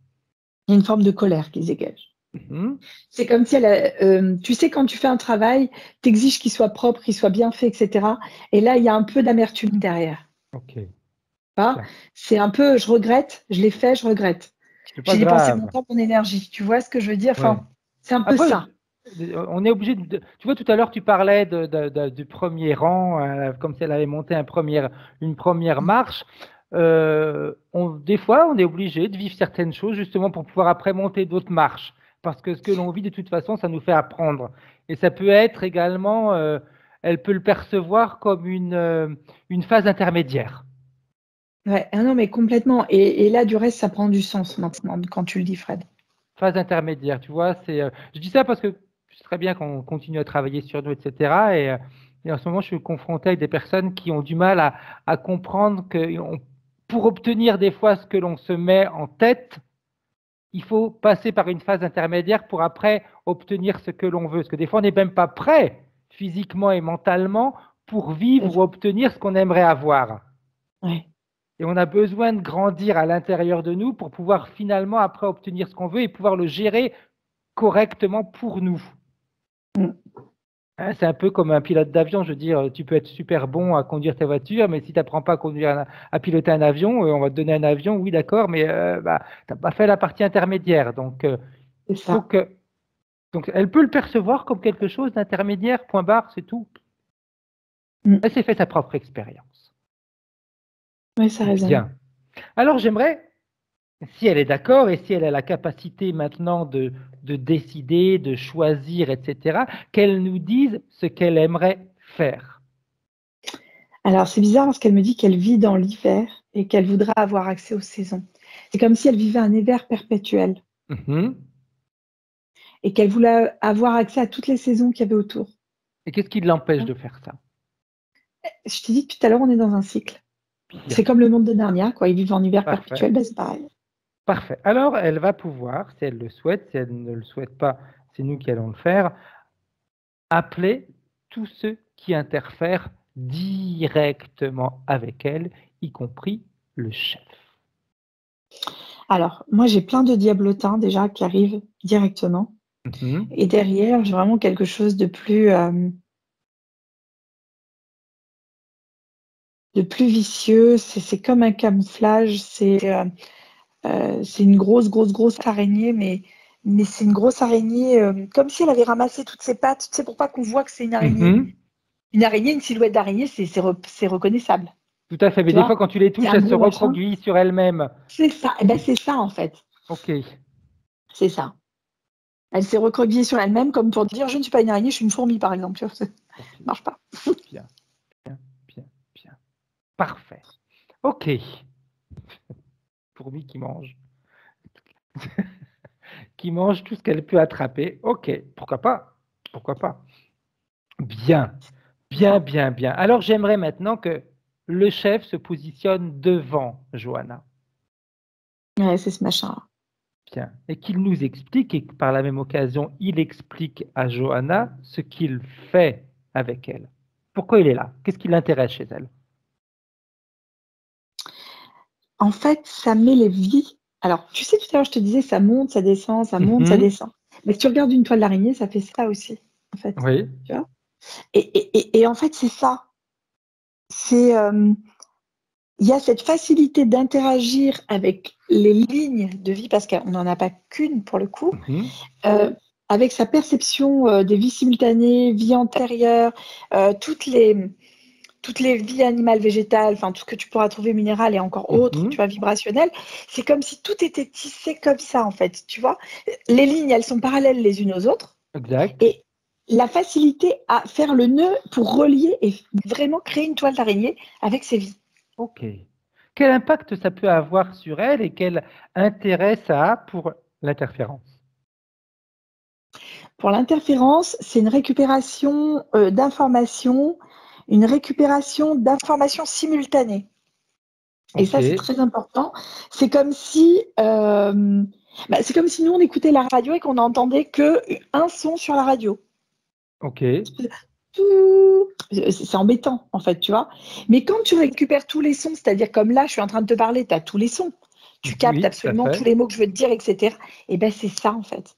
Il y a une forme de colère qui se dégage. Mhm. C'est comme si tu sais, quand tu fais un travail, tu exiges qu'il soit propre, qu'il soit bien fait, etc. Et là, il y a un peu d'amertume derrière. Ok. Pas Bien. C'est un peu, je regrette, je l'ai fait, je regrette. C'est pas J'ai dépensé mon grave. temps, mon énergie. Tu vois ce que je veux dire? Ouais. Enfin, c'est un peu Après, ça. on est obligé de. Tu vois, tout à l'heure, tu parlais du premier rang, comme si elle avait monté une première marche. Des fois, on est obligé de vivre certaines choses justement pour pouvoir après monter d'autres marches. Parce que ce que l'on vit, de toute façon, ça nous fait apprendre. Et ça peut être également, elle peut le percevoir comme une phase intermédiaire. Ouais, ah non, mais complètement. Et là, du reste, ça prend du sens maintenant quand tu le dis, Fred. Phase intermédiaire, tu vois, je dis ça parce que c'est très bien qu'on continue à travailler sur nous, etc. Et en ce moment, je suis confronté avec des personnes qui ont du mal à comprendre que pour obtenir des fois ce que l'on se met en tête, il faut passer par une phase intermédiaire pour après obtenir ce que l'on veut. Parce que des fois, on n'est même pas prêt physiquement et mentalement pour vivre ou obtenir ce qu'on aimerait avoir. Ouais. Et on a besoin de grandir à l'intérieur de nous pour pouvoir finalement après obtenir ce qu'on veut et pouvoir le gérer correctement pour nous. Mm. Hein, c'est un peu comme un pilote d'avion. Je veux dire, tu peux être super bon à conduire ta voiture, mais si tu n'apprends pas à piloter un avion, on va te donner un avion, oui, d'accord, mais tu n'as pas fait la partie intermédiaire. Donc, C'est il faut ça. que. Donc, elle peut le percevoir comme quelque chose d'intermédiaire, point barre, c'est tout. Mm. Elle s'est fait sa propre expérience. Oui, ça résonne. Bien. Alors, j'aimerais, si elle est d'accord et si elle a la capacité maintenant de décider, de choisir, etc., qu'elle nous dise ce qu'elle aimerait faire. Alors, c'est bizarre parce qu'elle me dit qu'elle vit dans l'hiver et qu'elle voudra avoir accès aux saisons. C'est comme si elle vivait un hiver perpétuel Mhm. et qu'elle voulait avoir accès à toutes les saisons qu'il y avait autour. Et qu'est-ce qui l'empêche de faire ça? Je t'ai dit que tout à l'heure, on est dans un cycle. Bien. C'est comme le monde de Narnia, quoi. Ils vivent en hiver Parfait. perpétuel, ben c'est pareil. Parfait. Alors, elle va pouvoir, si elle le souhaite, si elle ne le souhaite pas, c'est nous qui allons le faire, appeler tous ceux qui interfèrent directement avec elle, y compris le chef. Alors, moi, j'ai plein de diablotins déjà qui arrivent directement. Mhm. Et derrière, j'ai vraiment quelque chose de plus vicieux. C'est comme un camouflage. C'est une grosse araignée, mais c'est une grosse araignée, comme si elle avait ramassé toutes ses pattes. Tu sais, pour pas qu'on voit que c'est une araignée. Mhm. Une araignée, une silhouette d'araignée, c'est reconnaissable. Tout à fait. Mais Tu des vois, fois, quand tu les c'est touches, un elles se gros machin. recroquevillent sur elles-mêmes. C'est ça. Et ben, c'est ça, en fait. Ok. C'est ça. Elle s'est recroquevillée sur elle-même comme pour dire je ne suis pas une araignée, je suis une fourmi, par exemple. Tu vois, ça Ok. marche pas. Bien, bien, bien, bien. Parfait. Ok. Fourmi qui mange. Qui mange tout ce qu'elle peut attraper. Ok. Pourquoi pas? Pourquoi pas? Bien. Bien. Bien, bien, bien. Alors, j'aimerais maintenant que le chef se positionne devant Johanna. Ouais, c'est ce machin-là. Bien. Et qu'il nous explique, et que par la même occasion, il explique à Johanna ce qu'il fait avec elle. Pourquoi il est là? Qu'est-ce qui l'intéresse chez elle? En fait, ça met les vies. Alors, tu sais, tout à l'heure, je te disais, ça monte, ça descend, ça monte, ça descend. Mais si tu regardes une toile d'araignée, ça fait ça aussi, en fait. Oui. Tu vois? Et en fait, c'est ça. C'est, il y a cette facilité d'interagir avec les lignes de vie, parce qu'on n'en a pas qu'une pour le coup, avec sa perception des vies simultanées, vie antérieure, toutes les vies animales, végétales, enfin tout ce que tu pourras trouver minéral et encore autres, tu vois, vibrationnel, c'est comme si tout était tissé comme ça, en fait, tu vois. Les lignes, elles sont parallèles les unes aux autres. Exact. Et la facilité à faire le nœud pour relier et vraiment créer une toile d'araignée avec ces vies. Ok. Quel impact ça peut avoir sur elle et quel intérêt ça a pour l'interférence? Pour l'interférence, c'est une récupération d'informations, une récupération d'informations simultanées. Et ça, c'est très important. C'est comme si, c'est comme si nous, on écoutait la radio et qu'on n'entendait qu'un son sur la radio. Ok. C'est embêtant, en fait, tu vois. Mais quand tu récupères tous les sons, c'est-à-dire comme là, je suis en train de te parler, tu as tous les sons. Tu captes absolument tous les mots que je veux te dire, etc. Et bien, c'est ça, en fait.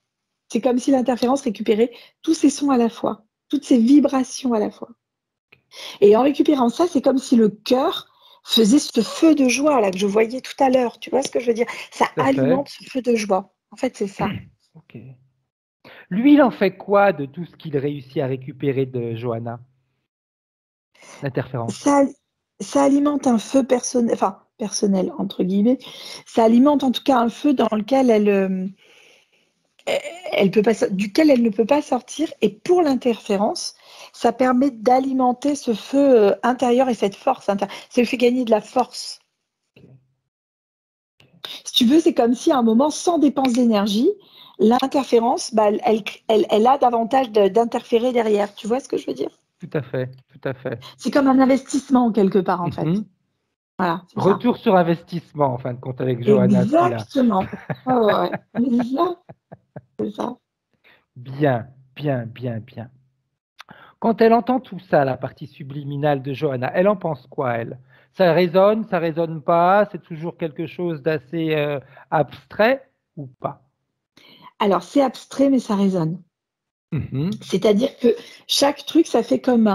C'est comme si l'interférence récupérait tous ces sons à la fois, toutes ces vibrations à la fois. Et en récupérant ça, c'est comme si le cœur faisait ce feu de joie là que je voyais tout à l'heure. Tu vois ce que je veux dire? Ça alimente ce feu de joie. En fait, c'est ça. Ok. Lui, il en fait quoi de tout ce qu'il réussit à récupérer de Johanna? L'interférence. Ça alimente un feu personnel, enfin personnel entre guillemets. Ça alimente en tout cas un feu dans lequel duquel elle ne peut pas sortir. Et pour l'interférence, ça permet d'alimenter ce feu intérieur et cette force intérieure. Ça lui fait gagner de la force. Si tu veux, c'est comme si à un moment, sans dépense d'énergie, l'interférence, elle a davantage d'interférer derrière. Tu vois ce que je veux dire? Tout à fait, tout à fait. C'est comme un investissement quelque part, en fait. Voilà, retour sur investissement, en fin de compte, avec Johanna. Exactement. Ouais. C'est ça. Bien, bien, bien, bien. Quand elle entend tout ça, la partie subliminale de Johanna, elle en pense quoi, elle? Ça résonne pas, c'est toujours quelque chose d'assez abstrait ou pas? Alors, c'est abstrait, mais ça résonne. C'est-à-dire que chaque truc, ça fait comme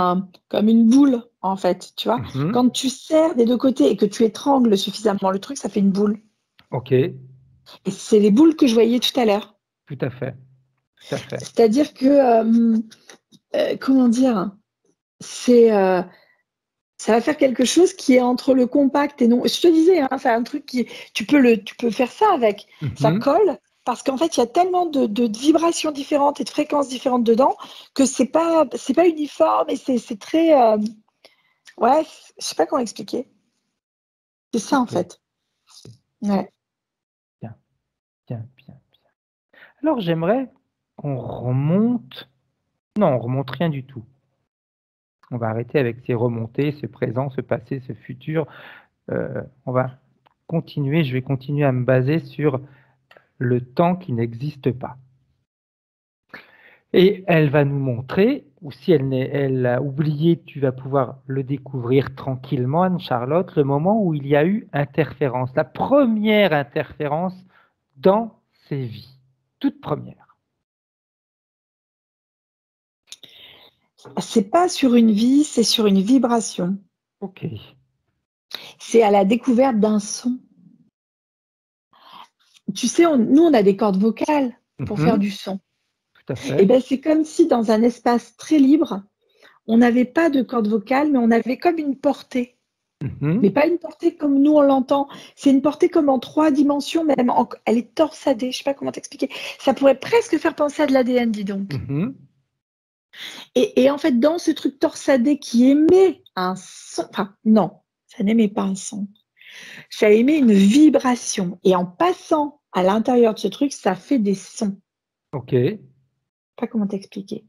une boule, en fait, tu vois. Quand tu serres des deux côtés et que tu étrangles suffisamment le truc, ça fait une boule. Ok. Et c'est les boules que je voyais tout à l'heure. Tout à fait. Tout à fait. C'est-à-dire que, comment dire, ça va faire quelque chose qui est entre le compact et non. Je te disais, hein, c'est un truc qui, tu peux faire ça avec. Ça colle. Parce qu'en fait, il y a tellement de vibrations différentes et de fréquences différentes dedans que c'est pas uniforme et c'est très. Ouais, je sais pas comment expliquer. C'est ça, en fait. Ouais. Bien, bien, bien, bien. Alors, j'aimerais qu'on remonte. Non, on remonte rien du tout. On va arrêter avec ces remontées, ce présent, ce passé, ce futur. On va continuer. Je vais continuer à me baser sur le temps qui n'existe pas. Et elle va nous montrer, ou si elle a oublié, tu vas pouvoir le découvrir tranquillement, Anne-Charlotte, le moment où il y a eu interférence, la première interférence dans ses vies, toute première. C'est pas sur une vie, c'est sur une vibration. Ok. C'est à la découverte d'un son. Tu sais, nous, on a des cordes vocales pour faire du son. Tout à fait. Et ben, c'est comme si dans un espace très libre, on n'avait pas de cordes vocales, mais on avait comme une portée. Mais pas une portée comme nous, on l'entend. C'est une portée comme en 3 dimensions, même. Elle est torsadée, je ne sais pas comment t'expliquer. Ça pourrait presque faire penser à de l'ADN, dis donc. Et en fait, dans ce truc torsadé qui émet un son, enfin, non, ça n'émet pas un son. Ça émet une vibration. Et en passant à l'intérieur de ce truc, ça fait des sons. Ok. Je sais pas comment t'expliquer.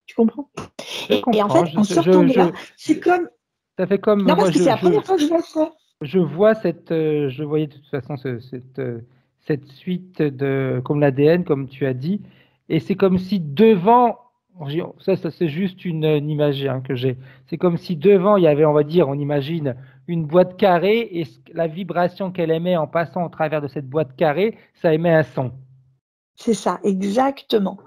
Tu comprends? Je Et en comprends. fait, en sortant de là, c'est comme. Ça fait comme Non, moi, parce que c'est la première fois que je vois ça. je vois je voyais de toute façon cette suite comme l'ADN, comme tu as dit, et c'est comme si devant, ça c'est juste une image hein, que j'ai, c'est comme si devant il y avait, on va dire, on imagine une boîte carrée et la vibration qu'elle émet en passant au travers de cette boîte carrée, ça émet un son. C'est ça, exactement.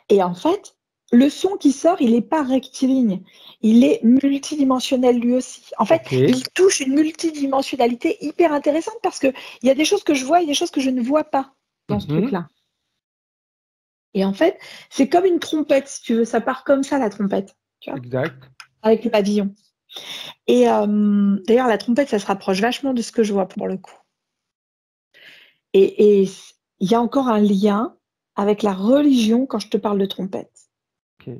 Et en fait, le son qui sort, il n'est pas rectiligne, il est multidimensionnel lui aussi. En fait, Ok. il touche une multidimensionnalité hyper intéressante parce qu'il y a des choses que je vois et des choses que je ne vois pas dans ce truc-là. Et en fait, c'est comme une trompette, si tu veux, ça part comme ça, la trompette, tu vois, Exact. avec le pavillon. Et d'ailleurs, la trompette, ça se rapproche vachement de ce que je vois pour le coup. Et il y a encore un lien avec la religion quand je te parle de trompette. Ok.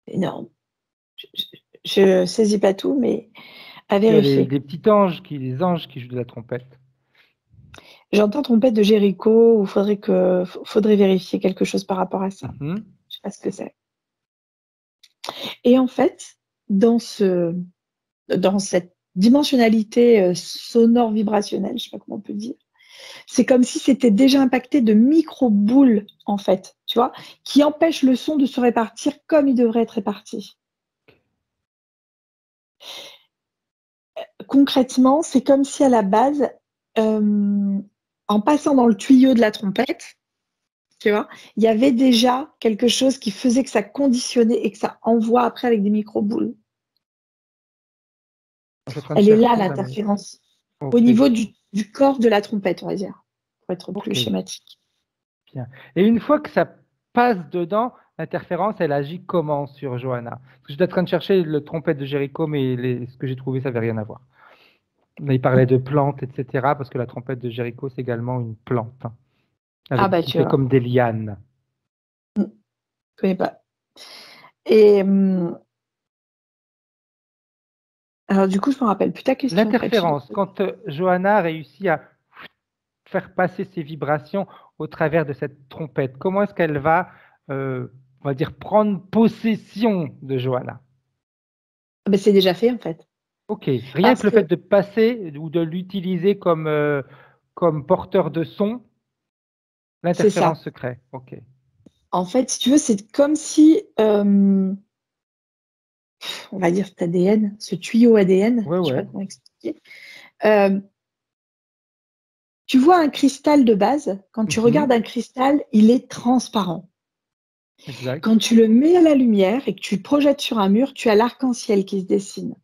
Énorme. Je ne saisis pas tout, mais à Il y a vérifier. des petits anges les anges qui jouent de la trompette. J'entends trompette de Jéricho, ou faudrait vérifier quelque chose par rapport à ça. Je ne sais pas ce que c'est. Et en fait, dans cette dimensionnalité sonore vibrationnelle, je ne sais pas comment on peut dire, c'est comme si c'était déjà impacté de micro-boules, en fait, tu vois, qui empêchent le son de se répartir comme il devrait être réparti. Concrètement, c'est comme si à la base, en passant dans le tuyau de la trompette, tu vois, il y avait déjà quelque chose qui faisait que ça conditionnait et que ça envoie après avec des micro-boules. Elle est là, l'interférence, au niveau du corps de la trompette, on va dire, pour être plus schématique. Bien. Et une fois que ça passe dedans, l'interférence, elle agit comment sur Johanna? Parce que j'étais en train de chercher le trompette de Jéricho, mais ce que j'ai trouvé, ça n'avait rien à voir. Il parlait de plantes, etc., parce que la trompette de Jéricho, c'est également une plante, qui fait comme des lianes. Je ne connais pas. Et alors, du coup, je me rappelle plus ta question. L'interférence, quand Johanna réussit à faire passer ses vibrations au travers de cette trompette, comment est-ce qu'elle va, on va dire, prendre possession de Johanna? Ben, c'est déjà fait, en fait. Ok, rien que le fait de passer ou de l'utiliser comme porteur de son, l'interférence se crée. Ok. En fait, si tu veux, c'est comme si, on va dire cet ADN, ce tuyau ADN, je ne sais pas comment expliquer. Tu vois un cristal de base, quand tu regardes un cristal, il est transparent. Exact. Quand tu le mets à la lumière et que tu le projettes sur un mur, tu as l'arc-en-ciel qui se dessine.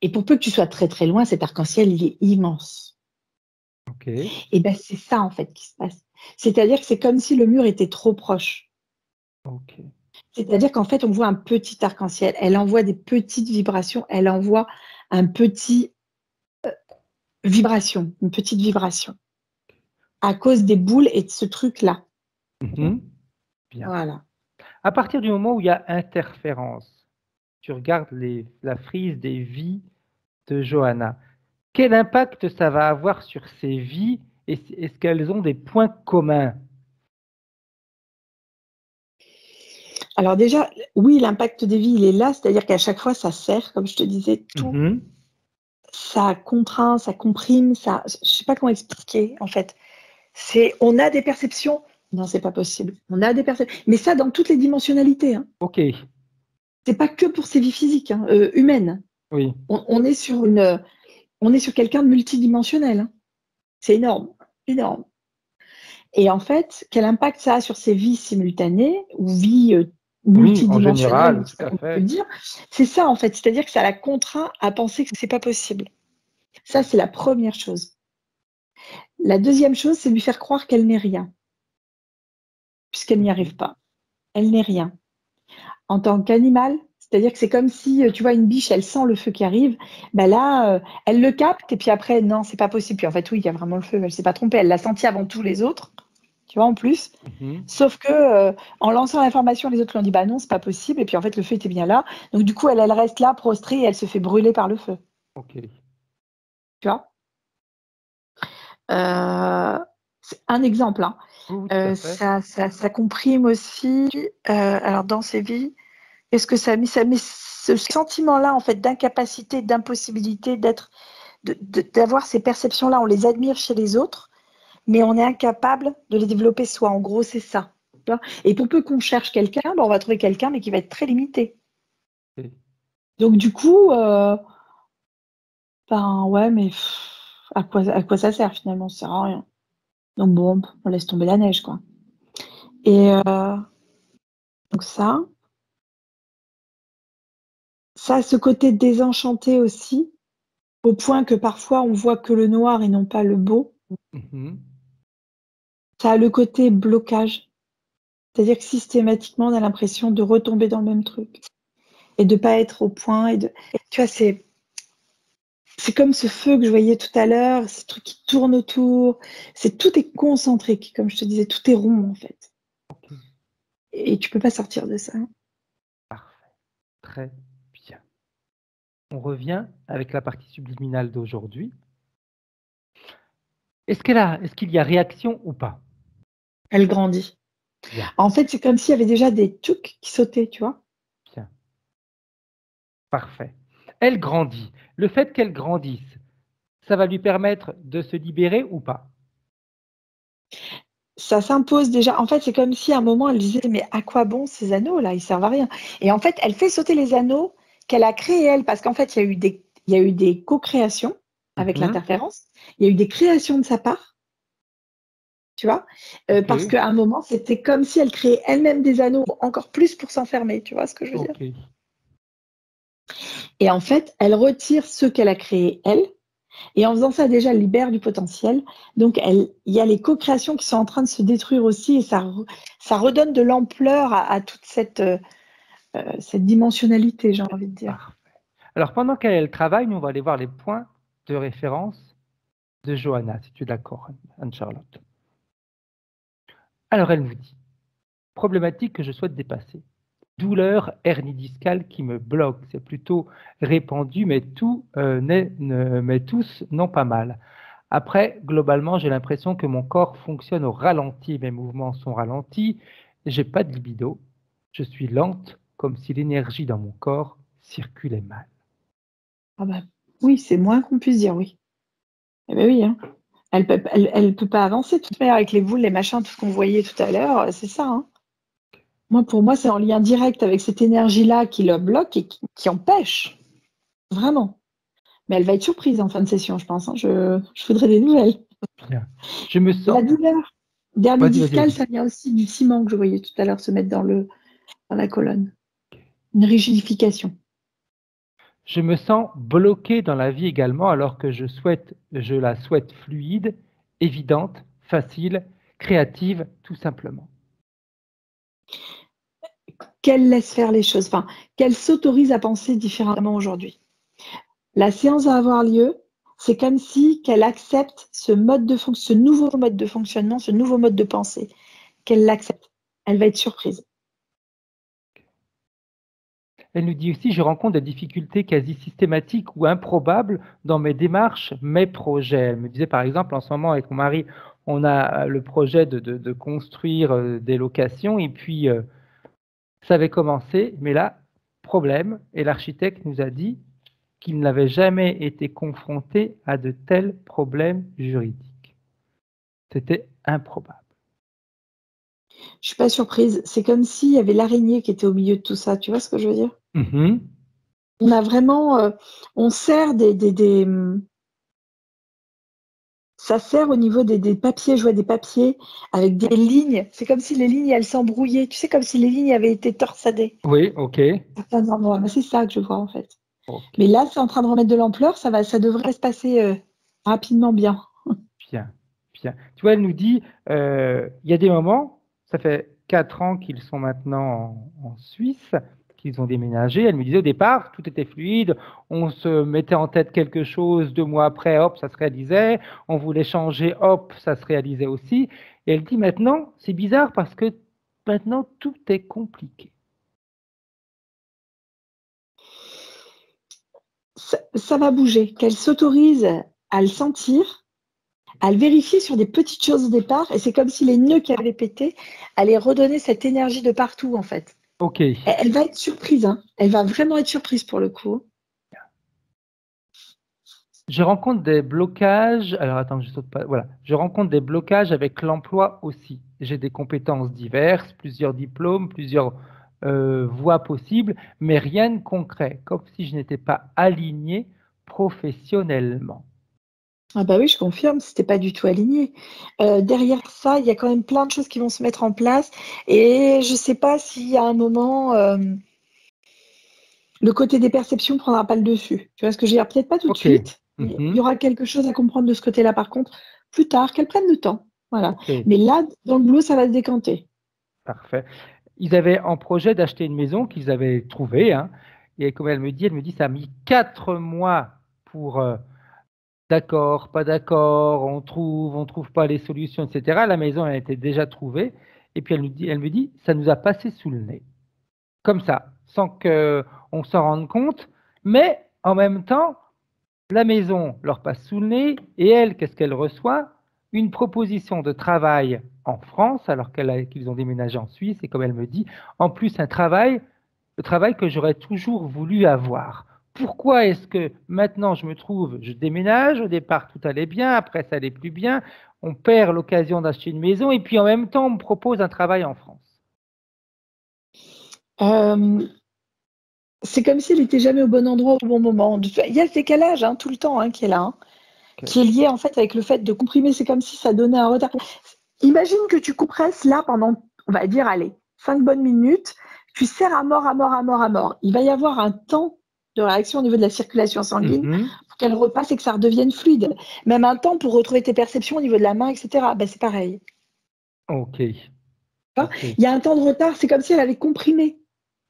Et pour peu que tu sois très très loin, cet arc-en-ciel, il est immense. Et ben c'est ça en fait qui se passe. C'est-à-dire que c'est comme si le mur était trop proche. C'est-à-dire qu'en fait, on voit un petit arc-en-ciel. Elle envoie des petites vibrations. Elle envoie un petit vibration, une petite vibration. À cause des boules et de ce truc-là. Bien. Voilà. À partir du moment où il y a interférence, tu regardes la frise des vies de Johanna. Quel impact ça va avoir sur ces vies et est-ce qu'elles ont des points communs? Alors déjà, oui, l'impact des vies, il est là, c'est-à-dire qu'à chaque fois, ça sert, comme je te disais, tout. Ça contraint, ça comprime, ça. Je ne sais pas comment expliquer, en fait. On a des perceptions. Non, c'est pas possible. On a des perceptions. Mais ça, dans toutes les dimensionnalités. Hein. Ok. C'est pas que pour ces vies physiques, hein, humaines. Oui. On est sur quelqu'un de multidimensionnel. Hein. C'est énorme, énorme. Et en fait, quel impact ça a sur ces vies simultanées ou vies multidimensionnelles, en général, on peut dire. C'est ça en fait, c'est-à-dire que ça la contraint à penser que c'est pas possible. Ça, c'est la première chose. La deuxième chose, c'est lui faire croire qu'elle n'est rien, puisqu'elle n'y arrive pas. Elle n'est rien. En tant qu'animal, c'est-à-dire que c'est comme si, tu vois, une biche, elle sent le feu qui arrive, ben là, elle le capte, et puis après, non, c'est pas possible. Puis en fait, oui, il y a vraiment le feu, elle s'est pas trompée, elle l'a senti avant tous les autres, tu vois, en plus. Sauf que en lançant l'information, les autres lui ont dit, bah non, c'est pas possible, et puis en fait, le feu était bien là. Donc du coup, elle reste là, prostrée, et elle se fait brûler par le feu. Ok. Tu vois c'est un exemple, hein. Oui, tout à fait. Ça comprime aussi. Alors dans ces vies, est-ce que ça met ce sentiment-là en fait d'incapacité, d'impossibilité d'avoir ces perceptions-là, on les admire chez les autres, mais on est incapable de les développer soi. En gros, c'est ça. Tu vois. Et pour peu qu'on cherche quelqu'un, on va trouver quelqu'un, mais qui va être très limité. Oui. Donc du coup, ouais, mais à quoi ça sert finalement? Ça sert à rien. Donc bon, on laisse tomber la neige, quoi. Et donc ça, ce côté désenchanté aussi, au point que parfois on voit que le noir et non pas le beau. Mhm. Ça a le côté blocage. C'est-à-dire que systématiquement, on a l'impression de retomber dans le même truc et de pas être au point. Tu vois, c'est comme ce feu que je voyais tout à l'heure, ce truc qui tourne autour. Tout est concentrique, comme je te disais, tout est rond en fait. Ok, Et tu peux pas sortir de ça. parfait. Très bien. On revient avec la partie subliminale d'aujourd'hui. Est-ce qu'il y a réaction ou pas? Elle grandit. Bien, En fait, c'est comme s'il y avait déjà des trucs qui sautaient, tu vois. bien, parfait. Elle grandit. Le fait qu'elle grandisse, ça va lui permettre de se libérer ou pas? Ça s'impose déjà. En fait, c'est comme si à un moment, elle disait, mais à quoi bon ces anneaux là? Ils servent à rien. Et en fait, elle fait sauter les anneaux qu'elle a créés elle, parce qu'en fait, il y a eu des co-créations avec Mhm. l'interférence. Il y a eu des créations de sa part, tu vois, Ok, parce qu'à un moment, c'était comme si elle créait elle-même des anneaux encore plus pour s'enfermer. Tu vois ce que je veux dire? ok, Et en fait, elle retire ceux qu'elle a créés elle. Et en faisant ça, déjà, elle libère du potentiel. Donc, il y a les co-créations qui sont en train de se détruire aussi, et ça redonne de l'ampleur à toute cette dimensionnalité, j'ai envie de dire. parfait. Alors, pendant qu'elle travaille, nous, on va aller voir les points de référence de Johanna, si tu es d'accord, Anne-Charlotte. Alors, elle nous dit, problématique que je souhaite dépasser. Douleur hernie discale qui me bloque. C'est plutôt répandu, mais mais tous n'ont pas mal. Après, globalement, j'ai l'impression que mon corps fonctionne au ralenti. Mes mouvements sont ralentis. J'ai pas de libido. Je suis lente, comme si l'énergie dans mon corps circulait mal. Ah bah, oui, c'est moins qu'on puisse dire, oui. Eh ben oui, hein. Elle peut pas avancer de toute manière avec les boules, les machins, tout ce qu'on voyait tout à l'heure, c'est ça, hein. Pour moi, c'est en lien direct avec cette énergie-là qui le bloque et qui empêche, vraiment. Mais elle va être surprise en fin de session, je pense, hein. Je voudrais des nouvelles. Bien. Je me La sens. douleur d'hernie Vas-y, vas-y, discale, vas-y. ça vient aussi du ciment que je voyais tout à l'heure se mettre dans la colonne. Une rigidification. Je me sens bloqué dans la vie également, alors que je la souhaite fluide, évidente, facile, créative, tout simplement. Qu'elle laisse faire les choses, enfin, qu'elle s'autorise à penser différemment aujourd'hui. La séance va avoir lieu, c'est comme si qu'elle accepte ce nouveau mode de fonctionnement, ce nouveau mode de pensée, qu'elle l'accepte. Elle va être surprise. Elle nous dit aussi, je rencontre des difficultés quasi systématiques ou improbables dans mes démarches, mes projets. Elle me disait par exemple, en ce moment avec mon mari, on a le projet de construire des locations et puis ça avait commencé, mais là, problème, et l'architecte nous a dit qu'il n'avait jamais été confronté à de tels problèmes juridiques. C'était improbable. Je suis pas surprise. C'est comme s'il y avait l'araignée qui était au milieu de tout ça. Tu vois ce que je veux dire? Mhm. On a vraiment, on sert ça sert au niveau des papiers. Je vois des papiers avec des lignes. C'est comme si les lignes, elles s'embrouillaient. Tu sais, comme si les lignes avaient été torsadées. Oui, ok. Certains endroits. Mais c'est ça que je vois en fait. Ok, Mais là, c'est en train de remettre de l'ampleur. Ça devrait se passer rapidement bien. bien, bien. Tu vois, elle nous dit, il y a des moments, ça fait 4 ans qu'ils sont maintenant en Suisse, qu'ils ont déménagé. Elle me disait au départ, tout était fluide, on se mettait en tête quelque chose, 2 mois après, hop, ça se réalisait, on voulait changer, hop, ça se réalisait aussi. Et elle dit maintenant, c'est bizarre parce que maintenant, tout est compliqué. Ça va bouger. Qu'elle s'autorise à le sentir, à le vérifier sur des petites choses au départ, et c'est comme si les nœuds qui avaient pété allaient redonner cette énergie de partout, en fait. Ok. Elle va être surprise, hein. Elle va vraiment être surprise pour le coup. Je rencontre des blocages. Alors attends, je saute pas. Voilà. Je rencontre des blocages avec l'emploi aussi. J'ai des compétences diverses, plusieurs diplômes, plusieurs voies possibles, mais rien de concret, comme si je n'étais pas aligné professionnellement. Ah bah oui, je confirme, c'était pas du tout aligné. Derrière ça, il y a quand même plein de choses qui vont se mettre en place. Et je sais pas s'il y a un moment, le côté des perceptions prendra pas le dessus. Tu vois ce que je veux dire? Peut-être pas tout de Ok. suite. Mais il y aura quelque chose à comprendre de ce côté-là, par contre, plus tard, qu'elle prenne le temps. Voilà. Ok. Mais là, dans le boulot, ça va se décanter. Parfait. Ils avaient en projet d'acheter une maison qu'ils avaient trouvée, hein, et comme elle me dit, ça a mis 4 mois pour d'accord, pas d'accord, on trouve pas les solutions, etc. La maison elle était déjà trouvée, et puis elle me dit, ça nous a passé sous le nez, comme ça, sans que on s'en rende compte, mais en même temps, la maison leur passe sous le nez, et elle, qu'est-ce qu'elle reçoit? Une proposition de travail en France, alors qu'ils ont déménagé en Suisse, et comme elle me dit, en plus le travail que j'aurais toujours voulu avoir. Pourquoi est-ce que maintenant je déménage, au départ tout allait bien, après ça allait plus bien, on perd l'occasion d'acheter une maison, et puis en même temps on me propose un travail en France. C'est comme si elle n'était jamais au bon endroit au bon moment. Il y a ce décalage, hein, tout le temps, hein, qui est là, hein, qui est lié en fait avec le fait de comprimer. C'est comme si ça donnait un retard. Imagine que tu compresses là pendant, on va dire, allez, 5 bonnes minutes. Tu serres à mort, à mort, à mort, à mort. Il va y avoir un temps de réaction au niveau de la circulation sanguine pour qu'elle repasse et que ça redevienne fluide. Même un temps pour retrouver tes perceptions au niveau de la main, etc. Ben, c'est pareil. Ok. Il y a un temps de retard. C'est comme si elle avait comprimé.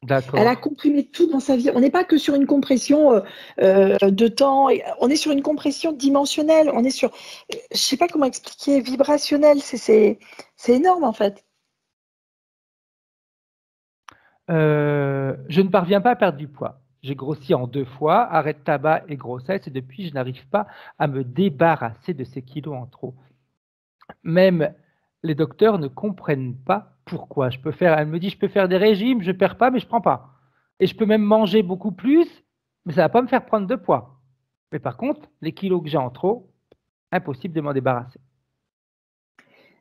D'accord. Elle a comprimé tout dans sa vie. On n'est pas que sur une compression de temps, on est sur une compression dimensionnelle, on est sur, je ne sais pas comment expliquer, vibrationnelle, c'est énorme en fait. Je ne parviens pas à perdre du poids. J'ai grossi en 2 fois, arrêt de tabac et grossesse, et depuis je n'arrive pas à me débarrasser de ces kilos en trop. Même les docteurs ne comprennent pas pourquoi. Elle me dit, je peux faire des régimes, je ne perds pas, mais je ne prends pas. Et je peux même manger beaucoup plus, mais ça ne va pas me faire prendre de poids. Mais par contre, les kilos que j'ai en trop, impossible de m'en débarrasser.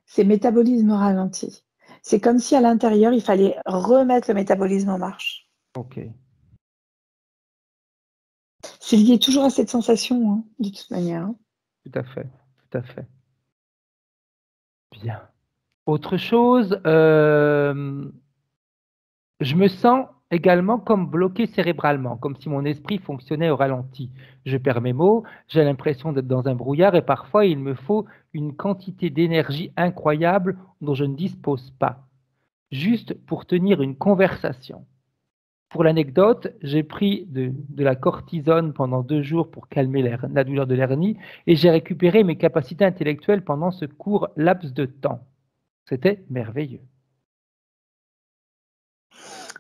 C'est métabolisme ralenti. C'est comme si à l'intérieur, il fallait remettre le métabolisme en marche. Ok. C'est lié toujours à cette sensation, hein, de toute manière. Hein. Tout à fait, tout à fait. Bien. Autre chose, je me sens également comme bloqué cérébralement, comme si mon esprit fonctionnait au ralenti. Je perds mes mots, j'ai l'impression d'être dans un brouillard et parfois il me faut une quantité d'énergie incroyable dont je ne dispose pas, juste pour tenir une conversation. Pour l'anecdote, j'ai pris de la cortisone pendant 2 jours pour calmer la douleur de l'hernie et j'ai récupéré mes capacités intellectuelles pendant ce court laps de temps. C'était merveilleux.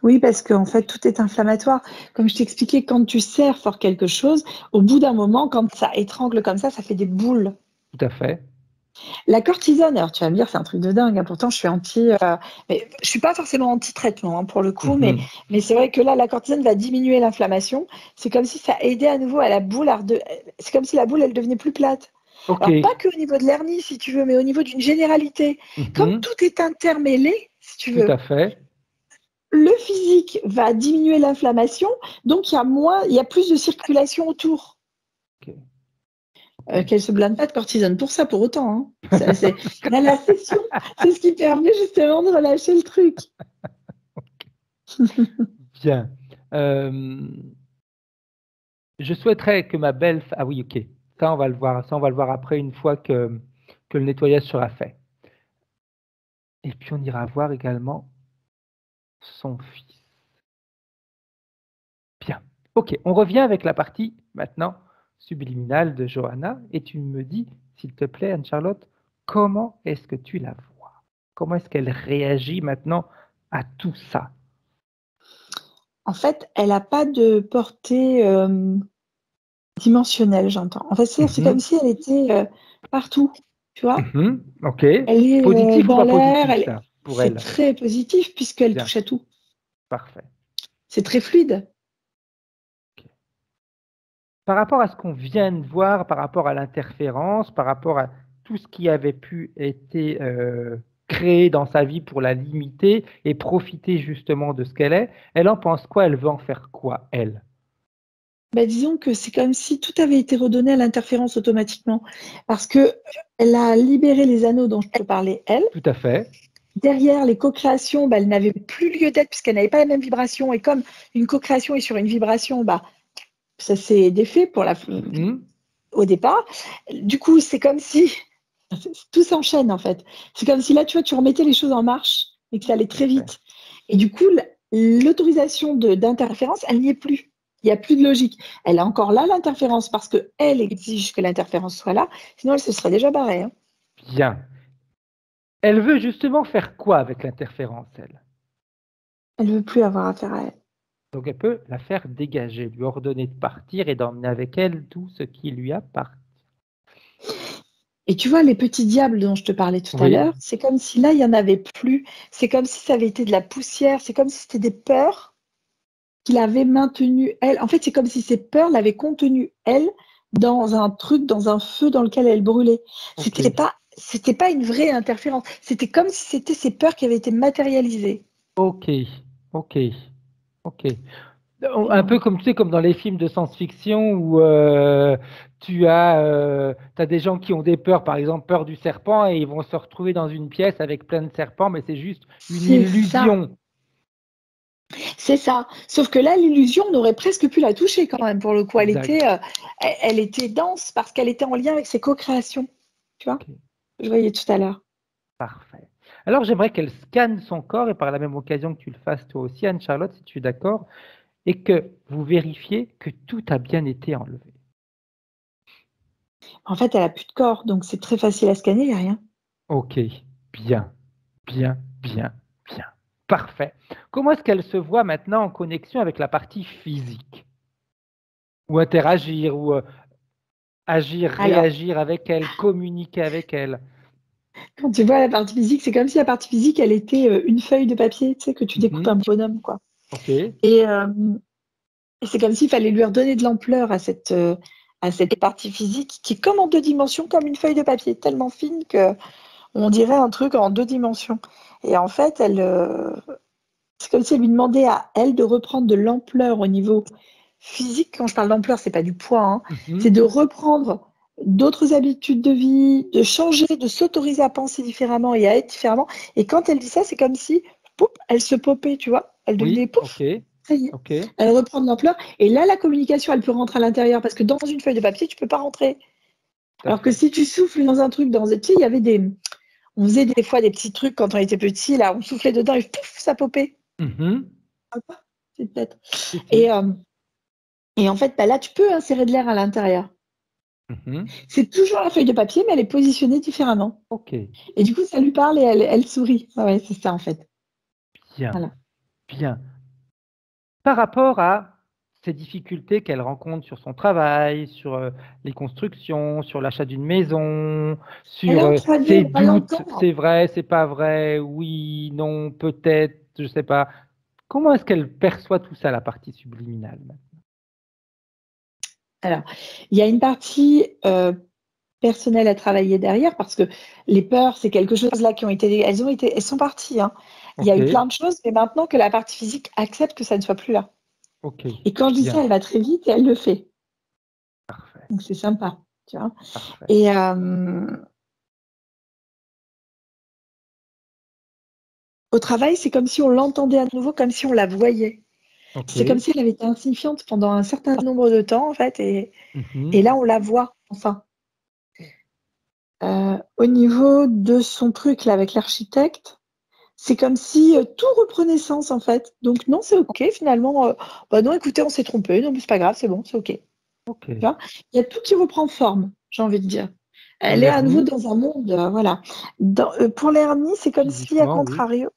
Oui, parce qu'en fait, tout est inflammatoire. Comme je t'expliquais, quand tu serres fort quelque chose, au bout d'un moment, quand ça étrangle comme ça fait des boules. Tout à fait. La cortisone, alors tu vas me dire, c'est un truc de dingue. Hein. Pourtant, je suis mais je suis pas forcément anti-traitement hein, pour le coup, mais c'est vrai que là, la cortisone va diminuer l'inflammation. C'est comme si ça aidait à nouveau à la boule. C'est comme si la boule, elle devenait plus plate. Okay. Alors, pas qu'au niveau de l'hernie, si tu veux, mais au niveau d'une généralité. Comme tout est intermêlé, si tu veux. Tout à fait. Le physique va diminuer l'inflammation, donc il y a plus de circulation autour. Okay. Qu'elle se blinde pas de cortisone pour ça, pour autant. Hein. La session, c'est ce qui permet justement de relâcher le truc. Bien. Je souhaiterais que ma belle... Ah oui, ok. Ça, on va le voir après, une fois que le nettoyage sera fait. Et puis, on ira voir également son fils. Bien. Ok, on revient avec la partie, maintenant, subliminale de Johanna. Et tu me dis, s'il te plaît, Anne-Charlotte, comment est-ce que tu la vois? Comment est-ce qu'elle réagit maintenant à tout ça? En fait, elle n'a pas de portée dimensionnelle, j'entends. En fait, c'est comme si elle était partout. tu vois. Ok. Elle est Positif ou dans pas l'air, positif, ça, pour c'est elle? très positif puisqu'elle Bien. touche à tout. Parfait. C'est très fluide. Par rapport à ce qu'on vient de voir, par rapport à l'interférence, par rapport à tout ce qui avait pu être créé dans sa vie pour la limiter et profiter justement de ce qu'elle est, elle en pense quoi? Elle veut en faire quoi, elle? Bah, disons que c'est comme si tout avait été redonné à l'interférence automatiquement. Parce que elle a libéré les anneaux dont je te parlais, elle. Tout à fait. Derrière, les co-créations, bah, elles n'avaient plus lieu d'être puisqu'elles n'avaient pas la même vibration. Et comme une co-création est sur une vibration, bah, ça s'est défait au départ. Du coup, c'est comme si tout s'enchaîne en fait. C'est comme si là, tu vois, tu remettais les choses en marche et que ça allait très vite. Et du coup, l'autorisation d'interférence, elle n'y est plus. Il n'y a plus de logique. Elle est encore là, l'interférence, parce qu'elle exige que l'interférence soit là. Sinon, elle se serait déjà barrée. Hein. Bien. Elle veut justement faire quoi avec l'interférence, elle? Elle ne veut plus avoir affaire à elle. Donc elle peut la faire dégager, lui ordonner de partir et d'emmener avec elle tout ce qui lui appartient. Et tu vois, les petits diables dont je te parlais tout à Oui. l'heure, c'est comme si là, il n'y en avait plus. C'est comme si ça avait été de la poussière. C'est comme si c'était des peurs qu'il avait maintenues, elle. En fait, c'est comme si ces peurs l'avaient contenue, elle, dans un truc, dans un feu dans lequel elle brûlait. Ok. C'était pas une vraie interférence. C'était comme si c'était ces peurs qui avaient été matérialisées. Ok, ok, ok. Un peu comme tu sais, comme dans les films de science-fiction où tu as des gens qui ont des peurs, par exemple peur du serpent, et ils vont se retrouver dans une pièce avec plein de serpents, mais c'est juste une C'est illusion. C'est ça. Sauf que là, l'illusion, on aurait presque pu la toucher quand même, pour le coup. Exact. Elle était dense parce qu'elle était en lien avec ses co-créations. Tu vois? Ok, Je voyais tout à l'heure. parfait. Alors j'aimerais qu'elle scanne son corps et par la même occasion que tu le fasses toi aussi, Anne-Charlotte, si tu es d'accord, et que vous vérifiez que tout a bien été enlevé. En fait, elle a plus de corps, donc c'est très facile à scanner, il n'y a rien. Ok, bien, bien, bien, bien. Parfait. Comment est-ce qu'elle se voit maintenant en connexion avec la partie physique? Ou interagir, ou agir, Alors, réagir avec elle, communiquer avec elle? quand tu vois la partie physique, c'est comme si la partie physique, elle était une feuille de papier, tu sais, que tu découpes un bonhomme, quoi. Ok, Et, euh, et c'est comme s'il fallait lui redonner de l'ampleur à cette partie physique qui est comme en 2 dimensions, comme une feuille de papier, tellement fine que on dirait un truc en 2 dimensions. Et en fait, c'est comme si elle lui demandait à elle de reprendre de l'ampleur au niveau physique. Quand je parle d'ampleur, c'est pas du poids, hein. C'est de reprendre d'autres habitudes de vie, de changer, de s'autoriser à penser différemment et à être différemment. Et quand elle dit ça, c'est comme si, pouf, elle se popait, tu vois. Elle devenait oui, pouf, ok, ça y est. ok. Elle reprend de l'ampleur. Et là, la communication, elle peut rentrer à l'intérieur parce que dans une feuille de papier, tu peux pas rentrer. Tout à Alors que fait. si tu souffles dans un truc, tu sais, il y avait on faisait des fois des petits trucs quand on était petit, là, on soufflait dedans et pouf, ça popait. C'est peut-être. Si, Et, si. et en fait, bah, là, tu peux insérer de l'air à l'intérieur. C'est toujours la feuille de papier, mais elle est positionnée différemment. Ok, Et du coup, ça lui parle et elle sourit. Ouais, c'est ça, en fait. bien, Voilà. bien. Par rapport à ces difficultés qu'elle rencontre sur son travail, sur les constructions, sur l'achat d'une maison, Elle est sur en 3D, ses on va doutes, l'entendre. c'est vrai, c'est pas vrai, oui, non, peut-être, je sais pas. Comment est-ce qu'elle perçoit tout ça, la partie subliminale? Alors, il y a une partie personnelle à travailler derrière parce que les peurs, c'est quelque chose là qui ont été, elles sont parties. Hein. Il y a Ok, eu plein de choses, mais maintenant que la partie physique accepte que ça ne soit plus là. ok, Et quand je dis bien, ça, elle va très vite et elle le fait. parfait, Donc c'est sympa, tu vois. parfait. Et au travail, c'est comme si on l'entendait à nouveau, comme si on la voyait. Ok. C'est comme si elle avait été insignifiante pendant un certain nombre de temps, en fait, et là, on la voit, enfin. Au niveau de son truc, là, avec l'architecte, c'est comme si tout reprenait sens, en fait. Donc, non, c'est OK, finalement. Bah non, écoutez, on s'est trompé. Non, mais c'est pas grave, c'est bon, c'est OK. Ok. Tu vois, il y a tout qui reprend forme, j'ai envie de dire. Elle est à nouveau L'hernie, dans un monde, voilà. Pour l'hernie, c'est comme si, à physiquement, oui. contrario,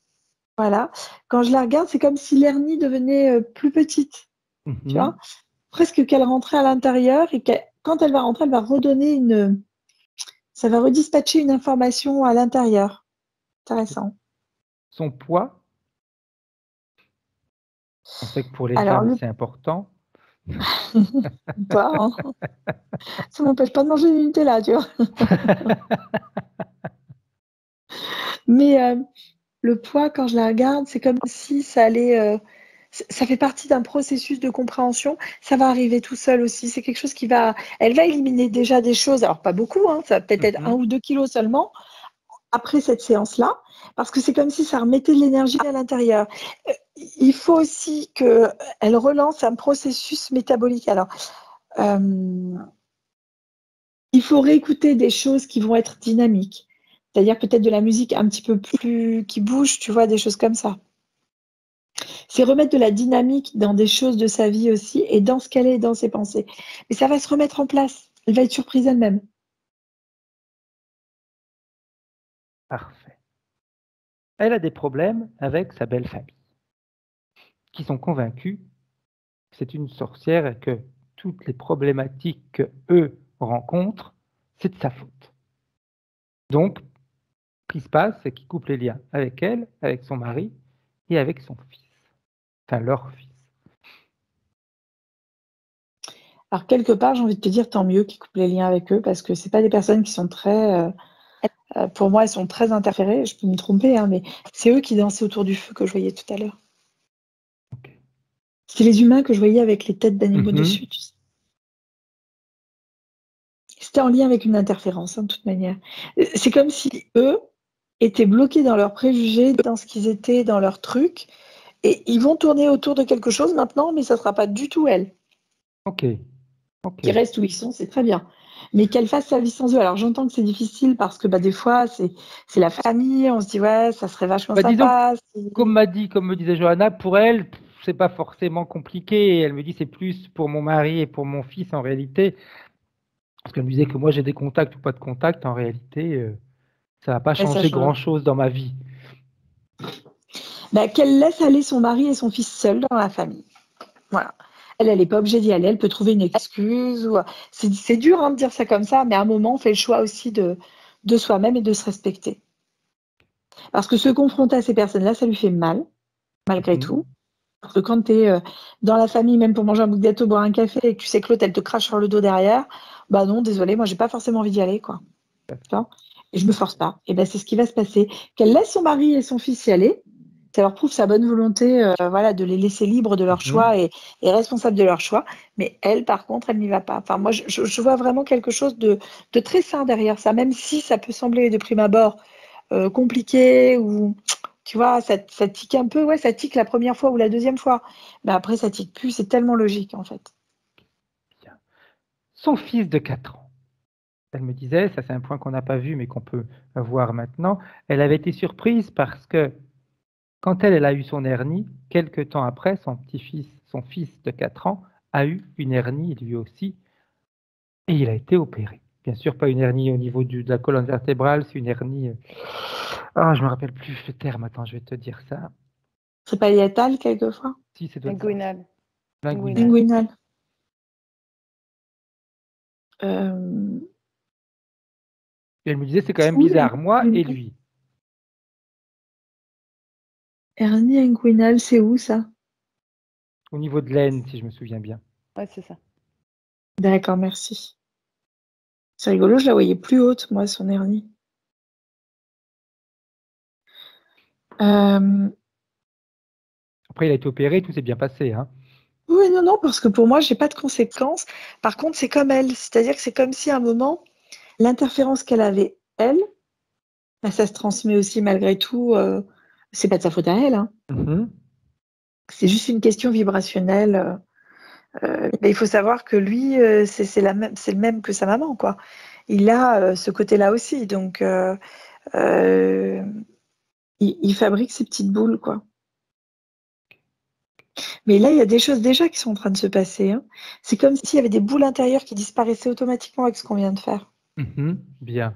voilà, quand je la regarde, c'est comme si l'hernie devenait plus petite, tu vois, presque qu'elle rentrait à l'intérieur et quand elle va rentrer, elle va redonner Ça va redispatcher une information à l'intérieur. Intéressant. Son poids, on sait que pour les Alors, femmes, c'est important. Pas, hein. Ça m'empêche pas de manger du Nutella, tu vois. Mais le poids, quand je la regarde, c'est comme si ça allait. Ça fait partie d'un processus de compréhension. Ça va arriver tout seul aussi. C'est quelque chose qui va. Elle va éliminer déjà des choses. Alors, pas beaucoup, hein, ça va peut-être être 1 ou 2 kilos seulement après cette séance-là, parce que c'est comme si ça remettait de l'énergie à l'intérieur. Il faut aussi qu'elle relance un processus métabolique. Alors, il faut réécouter des choses qui vont être dynamiques. C'est-à-dire peut-être de la musique un petit peu plus qui bouge, tu vois, des choses comme ça. C'est remettre de la dynamique dans des choses de sa vie aussi et dans ce qu'elle est et dans ses pensées. Mais ça va se remettre en place. Elle va être surprise elle-même. Parfait. Elle a des problèmes avec sa belle famille, qui sont convaincus que c'est une sorcière et que toutes les problématiques qu'eux rencontrent, c'est de sa faute. Donc, ce qui se passe, c'est qu'il coupe les liens avec elle, avec son mari et avec son fils. Enfin, leur fils. Alors, quelque part, j'ai envie de te dire tant mieux qu'ils coupent les liens avec eux parce que c'est pas des personnes qui sont très. Pour moi, elles sont très interférées. Je peux me tromper, hein, mais c'est eux qui dansaient autour du feu que je voyais tout à l'heure. Okay. C'est les humains que je voyais avec les têtes d'animaux dessus. Tu sais. C'était en lien avec une interférence, hein, de toute manière. C'est comme si eux étaient bloqués dans leurs préjugés, dans ce qu'ils étaient, dans leurs trucs, et ils vont tourner autour de quelque chose maintenant, mais ça ne sera pas du tout elle. Ok. Qu'ils restent où ils sont, c'est très bien. Mais qu'elle fasse sa vie sans eux. Alors j'entends que c'est difficile parce que des fois, c'est la famille, on se dit ouais, ça serait vachement sympa. Disons, comme me disait Johanna, pour elle, c'est pas forcément compliqué. Elle me dit c'est plus pour mon mari et pour mon fils en réalité. Parce qu'elle me disait que moi j'ai des contacts ou pas de contacts, en réalité, ça va pas changer grand-chose dans ma vie. Qu'elle laisse aller son mari et son fils seuls dans la famille. Voilà. Elle n'est pas obligée d'y aller, elle peut trouver une excuse. C'est dur hein, de dire ça comme ça, mais à un moment, on fait le choix aussi de soi-même et de se respecter. Parce que se confronter à ces personnes-là, ça lui fait mal, malgré tout. Parce que quand tu es dans la famille, même pour manger un bout de gâteau, boire un café, et que tu sais que l'autre, elle te crache sur le dos derrière, bah non, désolé, moi, j'ai pas forcément envie d'y aller, quoi. Et je me force pas. Et c'est ce qui va se passer. Qu'elle laisse son mari et son fils y aller, ça leur prouve sa bonne volonté de les laisser libres de leur choix et responsables de leur choix. Mais elle, par contre, elle n'y va pas. Enfin, moi, je vois vraiment quelque chose de très sain derrière ça, même si ça peut sembler de prime abord compliqué ou tu vois, ça tique un peu. Ouais, ça tique la première fois ou la deuxième fois. Mais après, ça tique plus. C'est tellement logique, en fait. Bien. Son fils de 4 ans. Elle me disait, ça c'est un point qu'on n'a pas vu mais qu'on peut voir maintenant, elle avait été surprise parce que quand elle a eu son hernie, quelque temps après, son fils de 4 ans, a eu une hernie lui aussi et il a été opéré. Bien sûr, pas une hernie au niveau de la colonne vertébrale, c'est une hernie... je me rappelle plus le terme, attends, je vais te dire ça. C'est pariétal, quelquefois? Si, c'est linguinal. Linguinal. Elle me disait, c'est quand même bizarre, moi et lui. Hernie inguinale, c'est où ça? Au niveau de l'aine, si je me souviens bien. Ouais, c'est ça. D'accord, merci. C'est rigolo, je la voyais plus haute, moi, son hernie. Après, il a été opéré, tout s'est bien passé. Hein. Oui, non, parce que pour moi, j'ai pas de conséquences. Par contre, c'est comme elle. C'est-à-dire que c'est comme si à un moment, l'interférence qu'elle avait, elle, ça se transmet aussi malgré tout. C'est pas de sa faute à elle. Hein. C'est juste une question vibrationnelle. Mais il faut savoir que lui, c'est le même que sa maman, quoi. Il a ce côté-là aussi. Donc, il fabrique ses petites boules, quoi. Mais là, il y a des choses déjà qui sont en train de se passer. Hein. C'est comme s'il y avait des boules intérieures qui disparaissaient automatiquement avec ce qu'on vient de faire. Bien.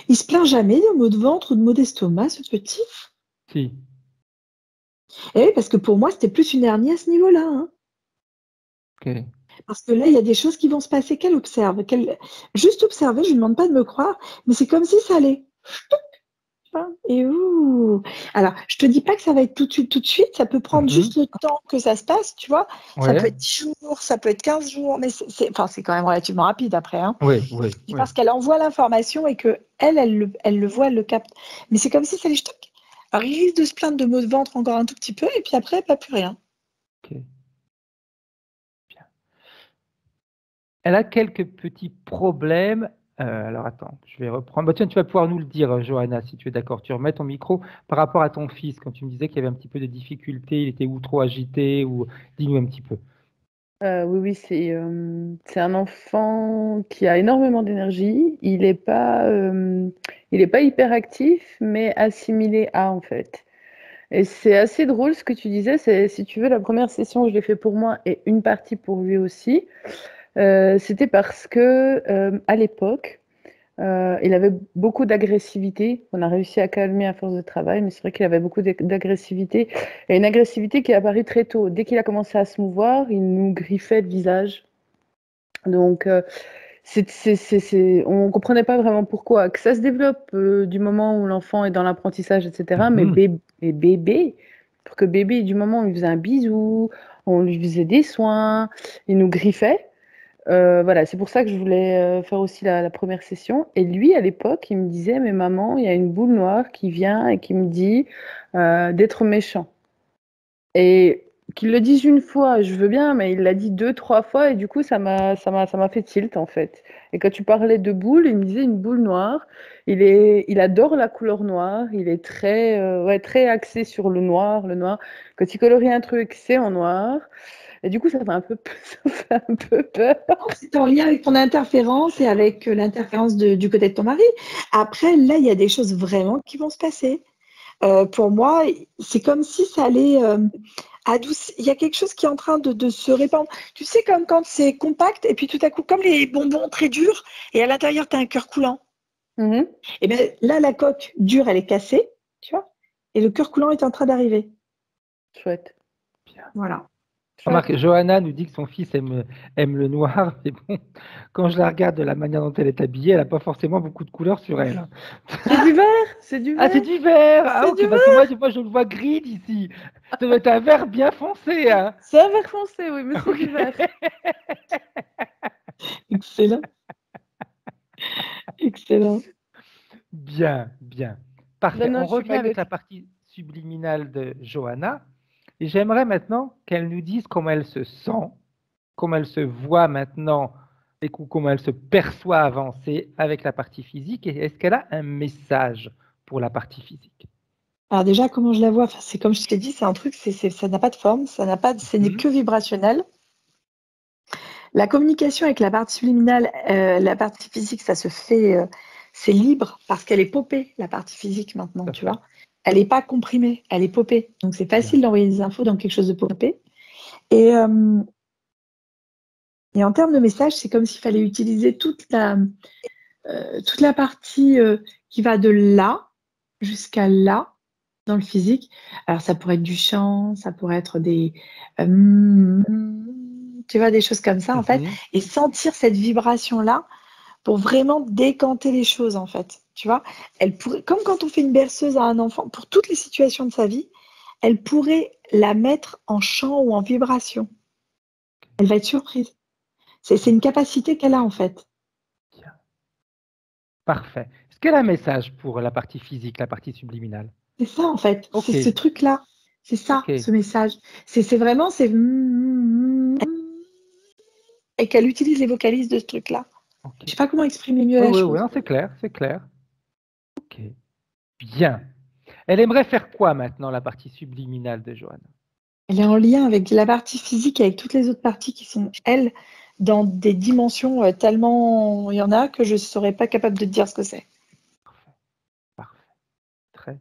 Il se plaint jamais de maux de ventre ou de maux d'estomac, ce petit? Si. Et oui, parce que pour moi, c'était plus une hernie à ce niveau-là. Hein. Okay. Parce que là, il y a des choses qui vont se passer qu'elle observe. Juste observer, je ne lui demande pas de me croire, mais c'est comme si ça allait. Et ouh. Alors, je te dis pas que ça va être tout de suite, ça peut prendre juste le temps que ça se passe, tu vois. Ça Ouais. peut être 10 jours, ça peut être 15 jours, mais c'est quand même relativement rapide après. Hein. Oui. Parce qu'elle envoie l'information et que elle le voit, elle le capte. Mais c'est comme si ça allait stock. Alors, il risque de se plaindre de maux de ventre encore un tout petit peu, et puis après, pas plus rien. Ok. Bien. Elle a quelques petits problèmes. Alors attends, je vais reprendre. Tiens, tu vas pouvoir nous le dire, Johanna, si tu es d'accord. Tu remets ton micro par rapport à ton fils, quand tu me disais qu'il y avait un petit peu de difficulté, il était ou trop agité, ou dis-nous un petit peu. Oui, c'est un enfant qui a énormément d'énergie. Il n'est pas hyperactif, mais assimilé à, en fait. Et c'est assez drôle ce que tu disais. Si tu veux, la première session, je l'ai fait pour moi et une partie pour lui aussi. C'était parce que à l'époque, il avait beaucoup d'agressivité. On a réussi à calmer à force de travail, mais c'est vrai qu'il avait beaucoup d'agressivité. Et une agressivité qui est apparue très tôt. Dès qu'il a commencé à se mouvoir, il nous griffait le visage. Donc, on ne comprenait pas vraiment pourquoi. Que ça se développe du moment où l'enfant est dans l'apprentissage, etc. Mais bébé, pour que bébé, du moment où on lui faisait un bisou, on lui faisait des soins, il nous griffait. Voilà, c'est pour ça que je voulais faire aussi la première session. Et lui, à l'époque, il me disait, mais maman, il y a une boule noire qui vient et qui me dit d'être méchant. Et qu'il le dise une fois, je veux bien, mais il l'a dit 2, 3 fois et du coup, ça m'a fait tilt en fait. Et quand tu parlais de boule, il me disait une boule noire. Il adore la couleur noire. Il est très axé sur le noir. Le noir. Quand il colorie un truc, c'est en noir. Et du coup, ça fait un peu peur. C'est en lien avec ton interférence et avec l'interférence du côté de ton mari. Après, là, il y a des choses vraiment qui vont se passer. Pour moi, c'est comme si ça allait adoucir. Il y a quelque chose qui est en train de se répandre. Tu sais, comme quand c'est compact et puis tout à coup, comme les bonbons très durs, et à l'intérieur, tu as un cœur coulant. Et bien là, la coque dure, elle est cassée, tu vois, et le cœur coulant est en train d'arriver. Chouette. Bien. Voilà. Remarque, Johanna nous dit que son fils aime le noir, mais bon, quand je la regarde de la manière dont elle est habillée, elle n'a pas forcément beaucoup de couleurs sur elle. C'est du vert, c'est du vert. Ah, c'est du vert. Ah, C'est ok, du parce que moi, je le vois gris d'ici. Ça doit être un vert bien foncé. Hein. C'est un vert foncé, oui, mais c'est du vert. Excellent. Excellent. Bien. Parfait. Non, On revient avec la partie subliminale de Johanna. Et j'aimerais maintenant qu'elle nous dise comment elle se sent, comment elle se voit maintenant et comment elle se perçoit avancer avec la partie physique. Et est-ce qu'elle a un message pour la partie physique? Alors déjà, comment je la vois? Enfin, c'est comme je t'ai dit, c'est un truc, ça n'a pas de forme, ce n'est que vibrationnel. La communication avec la partie subliminale, la partie physique, ça se fait, c'est libre parce qu'elle est popée, la partie physique maintenant, tu vois. Elle n'est pas comprimée, elle est popée. Donc c'est facile d'envoyer des infos dans quelque chose de popé. Et en termes de message, c'est comme s'il fallait utiliser toute la partie qui va de là jusqu'à là dans le physique. Alors ça pourrait être du chant, ça pourrait être des tu vois, des choses comme ça en fait, et sentir cette vibration là pour vraiment décanter les choses en fait. Tu vois, elle pourrait, comme quand on fait une berceuse à un enfant pour toutes les situations de sa vie, elle pourrait la mettre en chant ou en vibration. Elle va être surprise. C'est une capacité qu'elle a en fait. Parfait. Est-ce qu'elle a un message pour la partie physique, la partie subliminale? C'est ça en fait. Okay. C'est ce truc-là. C'est ça, ce message. C'est vraiment, et qu'elle utilise les vocalises de ce truc-là. Okay. Je ne sais pas comment exprimer mieux la chose. Oui, c'est clair. Ok. Bien. Elle aimerait faire quoi maintenant, la partie subliminale de Johanna? Elle est en lien avec la partie physique, avec toutes les autres parties qui sont, elles, dans des dimensions tellement... Il y en a que je ne serais pas capable de te dire ce que c'est. Parfait. Très.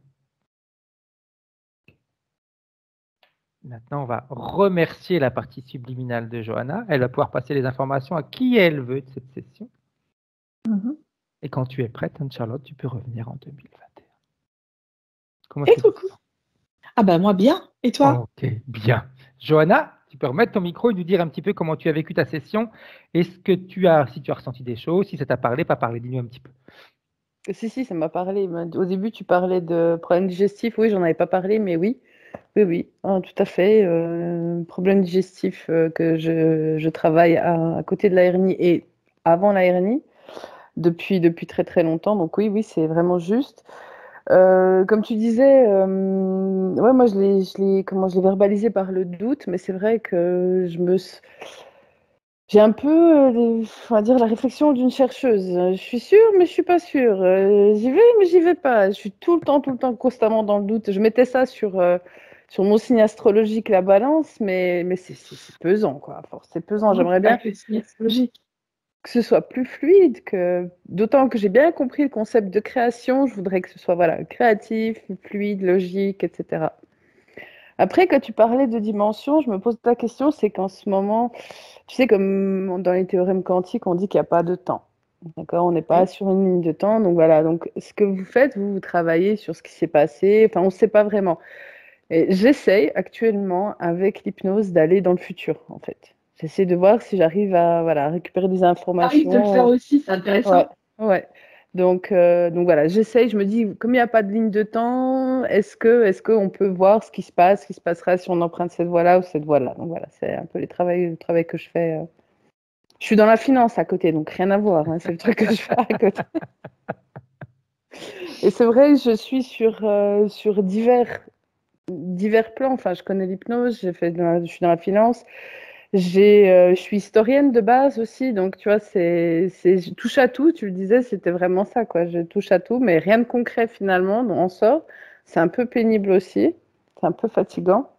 Maintenant, on va remercier la partie subliminale de Johanna. Elle va pouvoir passer les informations à qui elle veut de cette session. Et quand tu es prête, Anne-Charlotte, tu peux revenir en 2021. Comment coucou. Ah ben moi bien. Et toi? Ok, bien. Johanna, Tu peux remettre ton micro et nous dire un petit peu comment tu as vécu ta session et si tu as ressenti des choses, si ça t'a parlé, pas parlé. Dis-nous un petit peu. Si, ça m'a parlé. Au début, tu parlais de problèmes digestifs. Oui, j'en avais pas parlé, mais oui. Oui, tout à fait. Problème digestif que je travaille à côté de la hernie et avant la hernie depuis très très longtemps. Donc oui, c'est vraiment juste. Comme tu disais, ouais, moi je l'ai verbalisé par le doute, mais c'est vrai que j'ai un peu, on va dire, la réflexion d'une chercheuse. Je suis sûre, mais je suis pas sûre. J'y vais, mais j'y vais pas. Je suis tout le temps, constamment dans le doute. Je mettais ça sur mon signe astrologique, la balance, mais c'est pesant, quoi. À force, c'est pesant. J'aimerais bien que le signe astrologique. que ce soit plus fluide, d'autant que j'ai bien compris le concept de création. Je voudrais que ce soit créatif, fluide, logique, etc. Après, quand tu parlais de dimension, je me pose la question, c'est qu'en ce moment, tu sais, comme dans les théorèmes quantiques, on dit qu'il n'y a pas de temps. D'accord? On n'est pas sur une ligne de temps. Donc voilà. Donc ce que vous faites, vous travaillez sur ce qui s'est passé. Enfin, on ne sait pas vraiment. Et j'essaye actuellement, avec l'hypnose, d'aller dans le futur, en fait. J'essaie de voir si j'arrive à récupérer des informations. T'arrives de le faire aussi, c'est intéressant. Ouais. Donc voilà, j'essaye, je me dis, comme il n'y a pas de ligne de temps, est-ce qu'on peut voir ce qui se passera si on emprunte cette voie-là ou cette voie-là. Donc voilà, c'est un peu le travail que je fais. Je suis dans la finance à côté, donc rien à voir, hein, c'est le truc que je fais à côté. Et c'est vrai, je suis sur divers plans. Enfin, je connais l'hypnose, je suis dans la finance. Je suis historienne de base aussi, donc tu vois, je touche à tout. Tu le disais, c'était vraiment ça, quoi. Je touche à tout, mais rien de concret finalement. Donc on sort. C'est un peu pénible aussi. C'est un peu fatigant.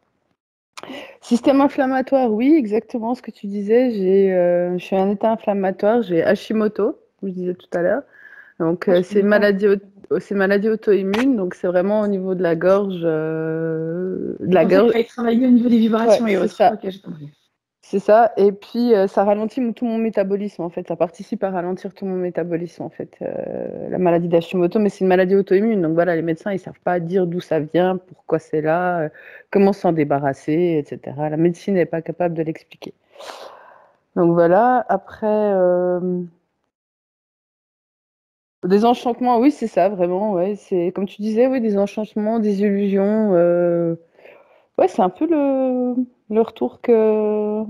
Système inflammatoire, oui, exactement ce que tu disais. Je suis un état inflammatoire. J'ai Hashimoto, comme je disais tout à l'heure. Donc c'est une maladie auto-immune. Donc c'est vraiment au niveau de la gorge. Tu fallait travailler au niveau des vibrations et autres. Ça. Okay, j'ai compris. C'est ça, et puis ça ralentit tout mon métabolisme en fait, ça participe à ralentir tout mon métabolisme en fait, la maladie d'Hashimoto, mais c'est une maladie auto-immune, donc voilà, les médecins ils savent pas dire d'où ça vient, pourquoi c'est là, comment s'en débarrasser, etc. La médecine n'est pas capable de l'expliquer. Donc voilà, après, des enchantements, oui c'est ça, vraiment, ouais, c'est comme tu disais, oui, des enchantements, des illusions, ouais, c'est un peu le retour que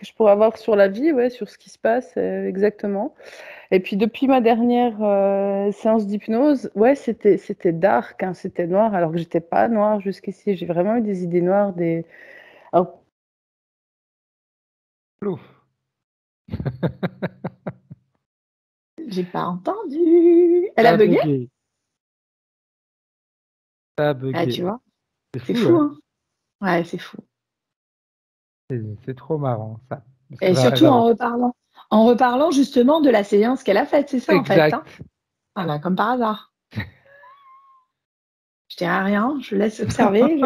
je pourrais avoir sur la vie, ouais, sur ce qui se passe, exactement. Et puis depuis ma dernière séance d'hypnose, ouais, c'était dark, hein, c'était noir, alors que j'étais pas noire jusqu'ici. J'ai vraiment eu des idées noires, Alors... J'ai pas entendu. Elle a bugué. Ça a bugué. Ah, tu vois. C'est fou, hein. Ouais, c'est fou. C'est trop marrant, ça. Et surtout en reparlant justement de la séance qu'elle a faite, c'est ça exact. en fait. Hein. Voilà, comme par hasard. Je dirai rien, je laisse observer.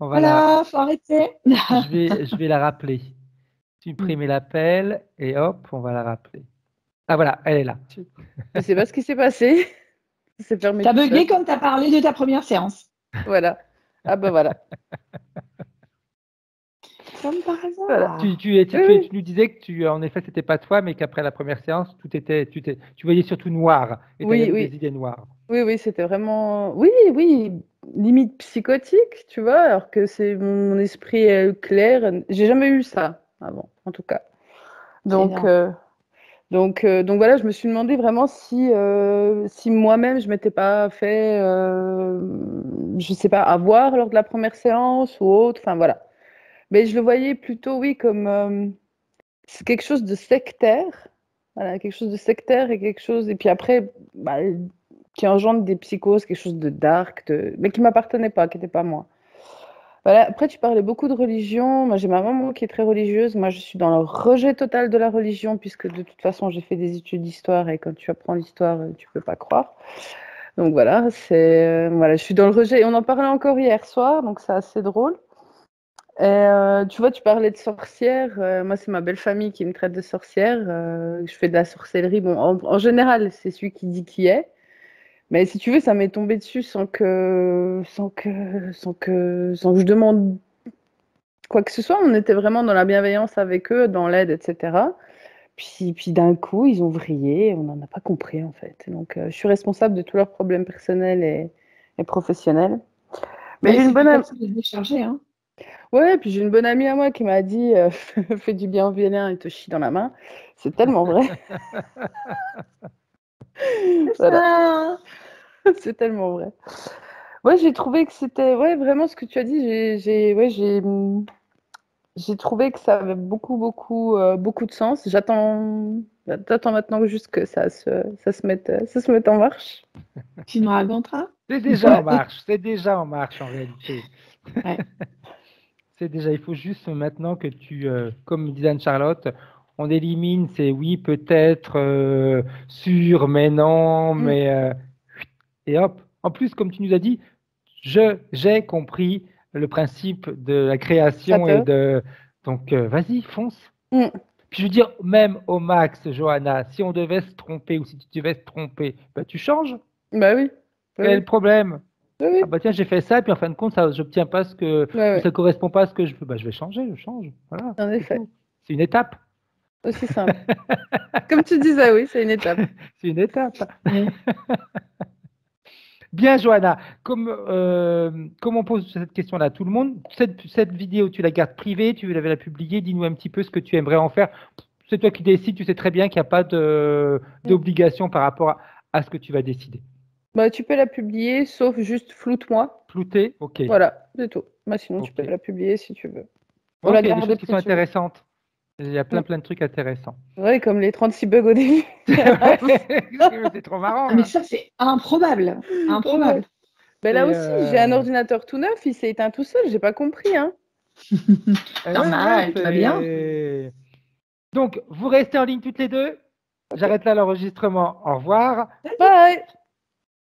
Voilà, faut arrêter. je vais la rappeler. Supprimer l'appel et hop, on va la rappeler. Ah voilà, elle est là. Je sais pas ce qui s'est passé. T'as bugué quand t'as parlé de ta première séance. Voilà. Ah ben voilà. Comme par hasard. Voilà. Tu nous disais que en effet, c'était pas toi, mais qu'après la première séance, tu voyais surtout noir. Et tu avais des idées noires. Oui, c'était vraiment, oui, limite psychotique, tu vois, alors que c'est mon esprit est clair. J'ai jamais eu ça avant, en tout cas. Donc voilà, je me suis demandé vraiment si moi-même je m'étais pas fait, je sais pas, avoir lors de la première séance ou autre. Enfin voilà. Mais je le voyais plutôt, oui, comme c'est quelque chose de sectaire. Voilà, quelque chose de sectaire et quelque chose. Et puis après, qui engendre des psychoses, quelque chose de dark, mais qui ne m'appartenait pas, qui n'était pas moi. Voilà. Après, tu parlais beaucoup de religion. Moi, j'ai ma maman qui est très religieuse. Moi, je suis dans le rejet total de la religion, puisque de toute façon, j'ai fait des études d'histoire et quand tu apprends l'histoire, tu ne peux pas croire. Donc voilà, je suis dans le rejet. Et on en parlait encore hier soir, donc c'est assez drôle. Et, tu vois, tu parlais de sorcière. Moi, c'est ma belle famille qui me traite de sorcière. Je fais de la sorcellerie. Bon, en général, c'est celui qui dit qui est. Mais si tu veux, ça m'est tombé dessus sans que je demande quoi que ce soit. On était vraiment dans la bienveillance avec eux, dans l'aide, etc. Puis d'un coup, ils ont vrillé. On n'en a pas compris, en fait. Donc, je suis responsable de tous leurs problèmes personnels et professionnels. Mais j'ai une bonne amie. Hein. Ouais, puis j'ai une bonne amie à moi qui m'a dit fais du bien au vilain et te chie dans la main. C'est tellement vrai. Voilà. C'est tellement vrai. Ouais, j'ai trouvé que c'était vraiment ce que tu as dit. J'ai trouvé que ça avait beaucoup de sens. J'attends maintenant juste que ça se mette en marche. Tu nous raconteras? C'est déjà en marche. C'est déjà en marche en réalité. Ouais. C'est déjà, il faut juste maintenant que tu, comme disait Anne-Charlotte, on élimine ces oui, peut-être, sûr, mais non, mais et hop. En plus, comme tu nous as dit, j'ai compris le principe de la création et de. Donc, vas-y, fonce. Puis je veux dire, même au max, Johanna, si on devait se tromper ou si tu devais se tromper, bah, tu changes. Bah oui. Quel est le problème? Oui. Ah bah tiens, j'ai fait ça, puis en fin de compte, ça j'obtiens pas ce que ça correspond pas à ce que je veux. Bah, je vais changer, je change. Voilà. En effet. C'est une étape. Aussi simple. Comme tu disais, oui, c'est une étape. C'est une étape. Bien, Johanna, comme on pose cette question-là à tout le monde, cette vidéo, tu la gardes privée, tu veux la publier, dis-nous un petit peu ce que tu aimerais en faire. C'est toi qui décides, tu sais très bien qu'il n'y a pas d'obligation par rapport à ce que tu vas décider. Bah, tu peux la publier, sauf juste floute-moi. Flouter, ok. Voilà, c'est tout. Bah, sinon, tu peux la publier si tu veux. Il y a des choses qui sont intéressantes. Il y a plein de trucs intéressants. Oui, comme les 36 bugs au début. C'est trop marrant. Mais ça, c'est improbable. Improbable. Mais là aussi, j'ai un ordinateur tout neuf, il s'est éteint tout seul, j'ai pas compris. Hein. Normal, très bien. Donc, vous restez en ligne toutes les deux. J'arrête là l'enregistrement. Au revoir. Bye.